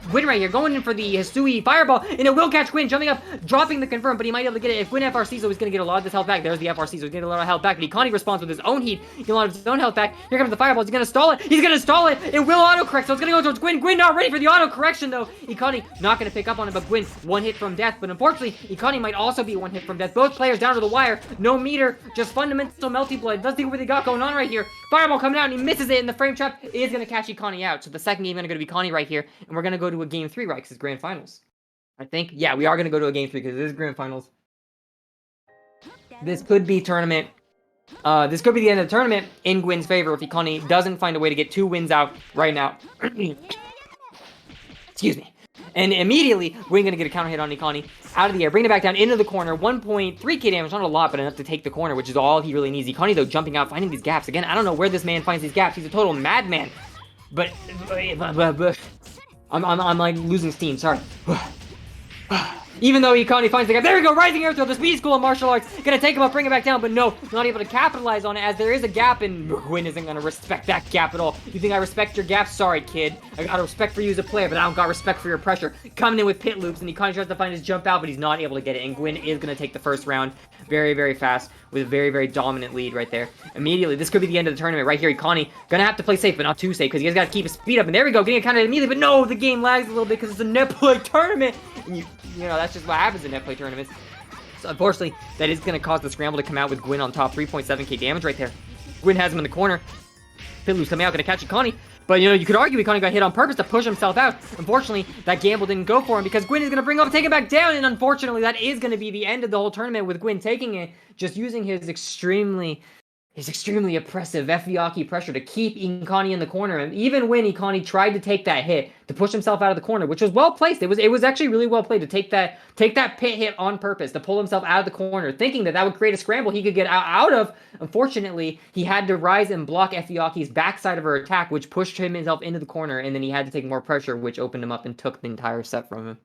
Speaker 2: Gwyn right here, going in for the Hisui Fireball, and it will catch Gwyn, jumping up, dropping the confirm, but he might be able to get it. If Gwyn FRCs, so he's going to get a lot of this health back. There's the FRC, so he's going to get a lot of health back, but Ikani responds with his own heat, get a lot of his own health back. Here comes the Fireball, he's going to stall it, he's going to stall it, it will auto-correct, so it's going to go towards Gwyn. Gwyn not ready for the auto-correction, though. Ikani not going to pick up on it, but Gwyn, one hit from death, but unfortunately, Ikani might also be one hit from death. Both players down to the wire, no meter, just fundamental melty blood. Let's see what they got going on right here. Fireball coming out, and he misses it, and the frame trap is going to catch Ikani out. So the second game is going to be Ikani right here, and we're going to go to a game 3, right, because it's grand finals. I think, yeah, we are going to go to a game 3 because it is grand finals. This could be tournament. This could be the end of the tournament in Gwyn's favor if Ikani doesn't find a way to get 2 wins out right now. Excuse me. And immediately, we're going to get a counter hit on Ikani out of the air, bring it back down into the corner. 1.3k damage, not a lot, but enough to take the corner, which is all he really needs. Ikani, though, jumping out, finding these gaps. Again, I don't know where this man finds these gaps. He's a total madman. But I'm like losing steam. Sorry. Even though Ikani finds the gap. There we go, rising air throw, the speed school of martial arts. Gonna take him up, bring him back down, but no, not able to capitalize on it as there is a gap, and Gwyn isn't gonna respect that gap at all. You think I respect your gap? Sorry, kid. I got respect for you as a player, but I don't got respect for your pressure. Coming in with pit loops, and Ikani tries to find his jump out, but he's not able to get it, and Gwyn is gonna take the first round very, very fast with a very, very dominant lead right there. Immediately, this could be the end of the tournament right here. Ikani gonna have to play safe, but not too safe, because he has got to keep his speed up, and there we go, getting it counted immediately, but no, the game lags a little bit because it's a net play tournament, and you know, that's just what happens in net play tournaments. So unfortunately, that is going to cause the scramble to come out with Gwyn on top, 3.7k damage right there. Gwyn has him in the corner. Pitlu's coming out, going to catch Ikani. But, you know, you could argue Ikani got hit on purpose to push himself out. Unfortunately, that gamble didn't go for him because Gwyn is going to bring up, take him back down, and unfortunately, that is going to be the end of the whole tournament with Gwyn taking it, just using his extremely oppressive FVOKI pressure to keep Ikani in the corner. And even when Ikani tried to take that hit to push himself out of the corner, which was well placed, it was actually really well played to take that pit hit on purpose to pull himself out of the corner, thinking that would create a scramble he could get out of. Unfortunately, he had to rise and block FVOKI's backside of her attack, which pushed himself into the corner, and then he had to take more pressure, which opened him up and took the entire set from him.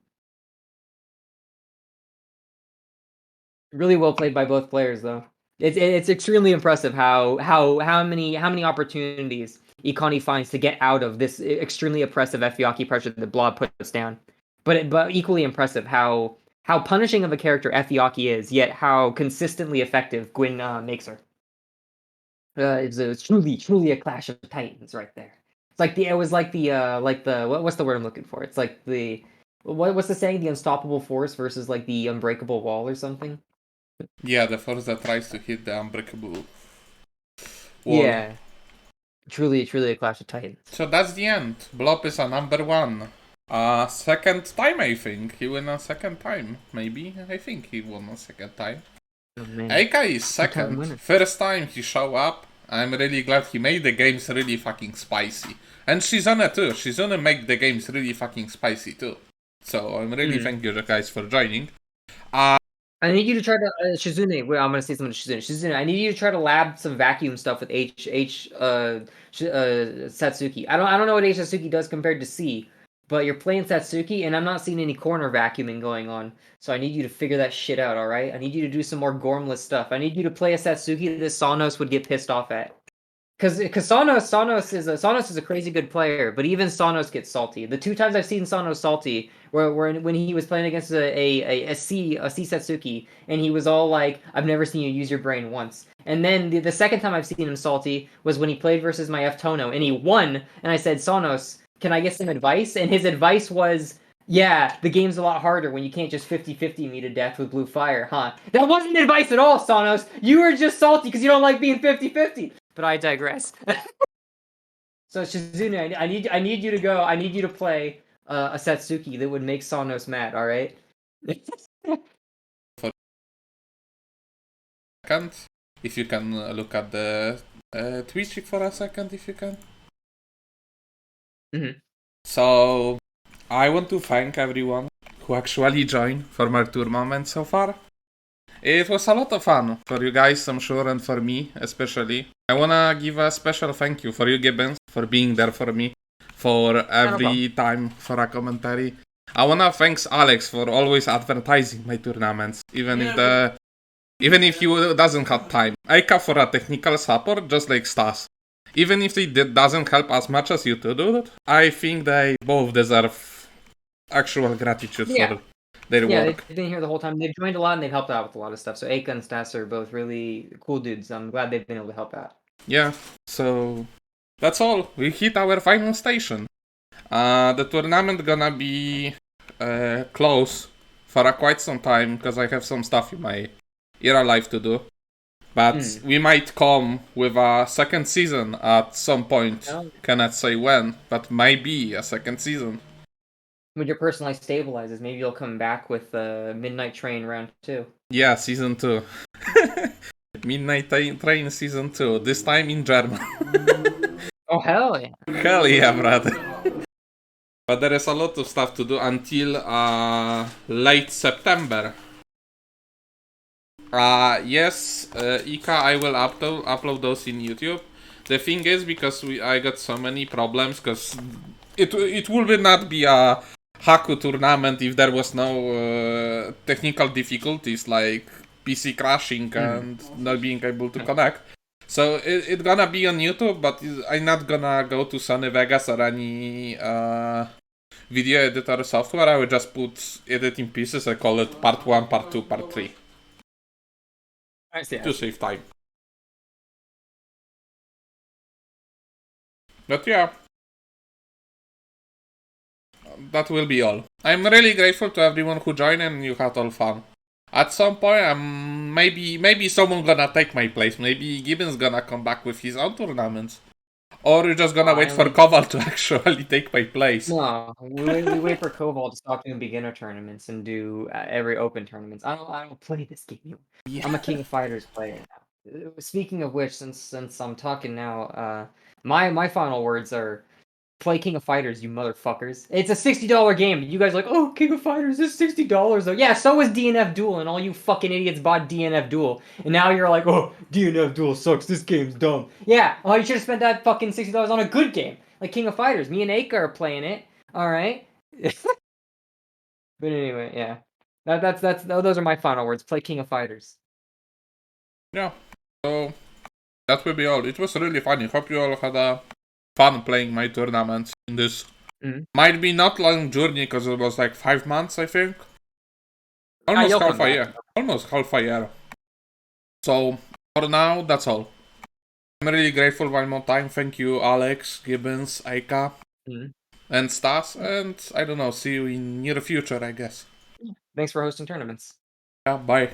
Speaker 2: Really well played by both players, though. It's extremely impressive how many opportunities Ikani finds to get out of this extremely oppressive FVOKI pressure that Blob puts down. But equally impressive how punishing of a character FVOKI is, yet how consistently effective Gwyn makes her. It's truly a clash of titans right there. It's like what's the word I'm looking for? It's like what's the saying? The unstoppable force versus like the unbreakable wall or something.
Speaker 1: Yeah, the force that tries to hit the unbreakable wall.
Speaker 2: Yeah. Truly a clash of titans.
Speaker 1: So that's the end. Blob is a number one. Second time, I think. He won a second time. Maybe. I think he won a second time.
Speaker 2: Oh, man.
Speaker 1: Eika is second. First time he show up. I'm really glad he made the games really fucking spicy. And Shizune too. Shizune make the games really fucking spicy too. So I'm really thank you guys for joining.
Speaker 2: I need you to try to Shizune. Wait, I'm gonna say something to Shizune. Shizune, I need you to try to lab some vacuum stuff with Satsuki. I don't know what H Satsuki does compared to C, but you're playing Satsuki, and I'm not seeing any corner vacuuming going on. So I need you to figure that shit out. All right? I need you to do some more Gormless stuff. I need you to play a Satsuki that Sonos would get pissed off at. Because Sonos is a crazy good player, but even Sonos gets salty. The two times I've seen Sonos salty were when he was playing against a C Satsuki, and he was all like, "I've never seen you use your brain once." And then the second time I've seen him salty was when he played versus my F Tono, and he won. And I said, "Sonos, can I get some advice?" And his advice was, "Yeah, the game's a lot harder when you can't just 50-50 me to death with blue fire, huh?" That wasn't advice at all, Sonos. You were just salty because you don't like being 50-50. But I digress. So Shizune, I need you to go. I need you to play a Satsuki that would make Sonos mad. All right.
Speaker 1: If you can look at the Twitch for a second, if you can. So I want to thank everyone who actually joined for my tournament so far. It was a lot of fun for you guys, I'm sure, and for me especially. I wanna give a special thank you for you, Gibbons, for being there for me, for every time for a commentary. I wanna thank Alex for always advertising my tournaments, even if he doesn't have time. Eika for a technical support, just like Stas. Even if they doesn't help as much as you two do, I think they both deserve actual gratitude for their work.
Speaker 2: They've been here the whole time. They've joined a lot and they've helped out with a lot of stuff. So Eika and Stas are both really cool dudes. I'm glad they've been able to help out.
Speaker 1: Yeah, so that's all. We hit our final station. The tournament gonna be close for quite some time because I have some stuff in my era life to do. But we might come with a second season at some point. Cannot say when, but maybe a second season.
Speaker 2: When your personal life stabilizes, maybe you'll come back with Midnight Train round 2.
Speaker 1: Yeah, season 2. Midnight Train season 2. This time in German.
Speaker 2: Oh, hell yeah.
Speaker 1: Hell yeah, brother. But there is a lot of stuff to do until late September. Yes, Ika, I will upload those in YouTube. The thing is, because I got so many problems, because it will not be a Haku tournament if there was no technical difficulties like PC crashing and not being able to connect. So it's gonna be on YouTube, but I'm not gonna go to Sony Vegas or any video editor software. I will just put editing pieces. I call it part 1, part 2, part 3
Speaker 2: I see.
Speaker 1: to save time. But yeah, that will be all. I'm really grateful to everyone who joined and you had all fun. At some point, maybe someone gonna take my place. Maybe Gibbon's gonna come back with his own tournaments. Or you're just gonna wait for Koval to actually take my place.
Speaker 2: No, we wait for Koval to stop doing beginner tournaments and do every open tournaments. I don't play this game.
Speaker 1: Yeah.
Speaker 2: I'm a King of Fighters player now. Speaking of which, since I'm talking now, my final words are play King of Fighters, you motherfuckers. It's a $60 game. You guys are like, oh, King of Fighters is $60 though. Yeah, so is DNF Duel, and all you fucking idiots bought DNF Duel. And now you're like, oh, DNF Duel sucks, this game's dumb. Yeah, oh, you should have spent that fucking $60 on a good game. Like King of Fighters. Me and Aika are playing it. Alright? But anyway, yeah. Those are my final words. Play King of Fighters.
Speaker 1: Yeah. So that will be all. It was really funny. Hope you all had a fun playing my tournaments in this. Might be not long journey because it was like 5 months, I think. Almost half a year. Almost half a year. So for now, that's all. I'm really grateful one more time. Thank you, Alex, Gibbons, Aika, and Stas. And I don't know, see you in near future, I guess.
Speaker 2: Thanks for hosting tournaments.
Speaker 1: Yeah, bye.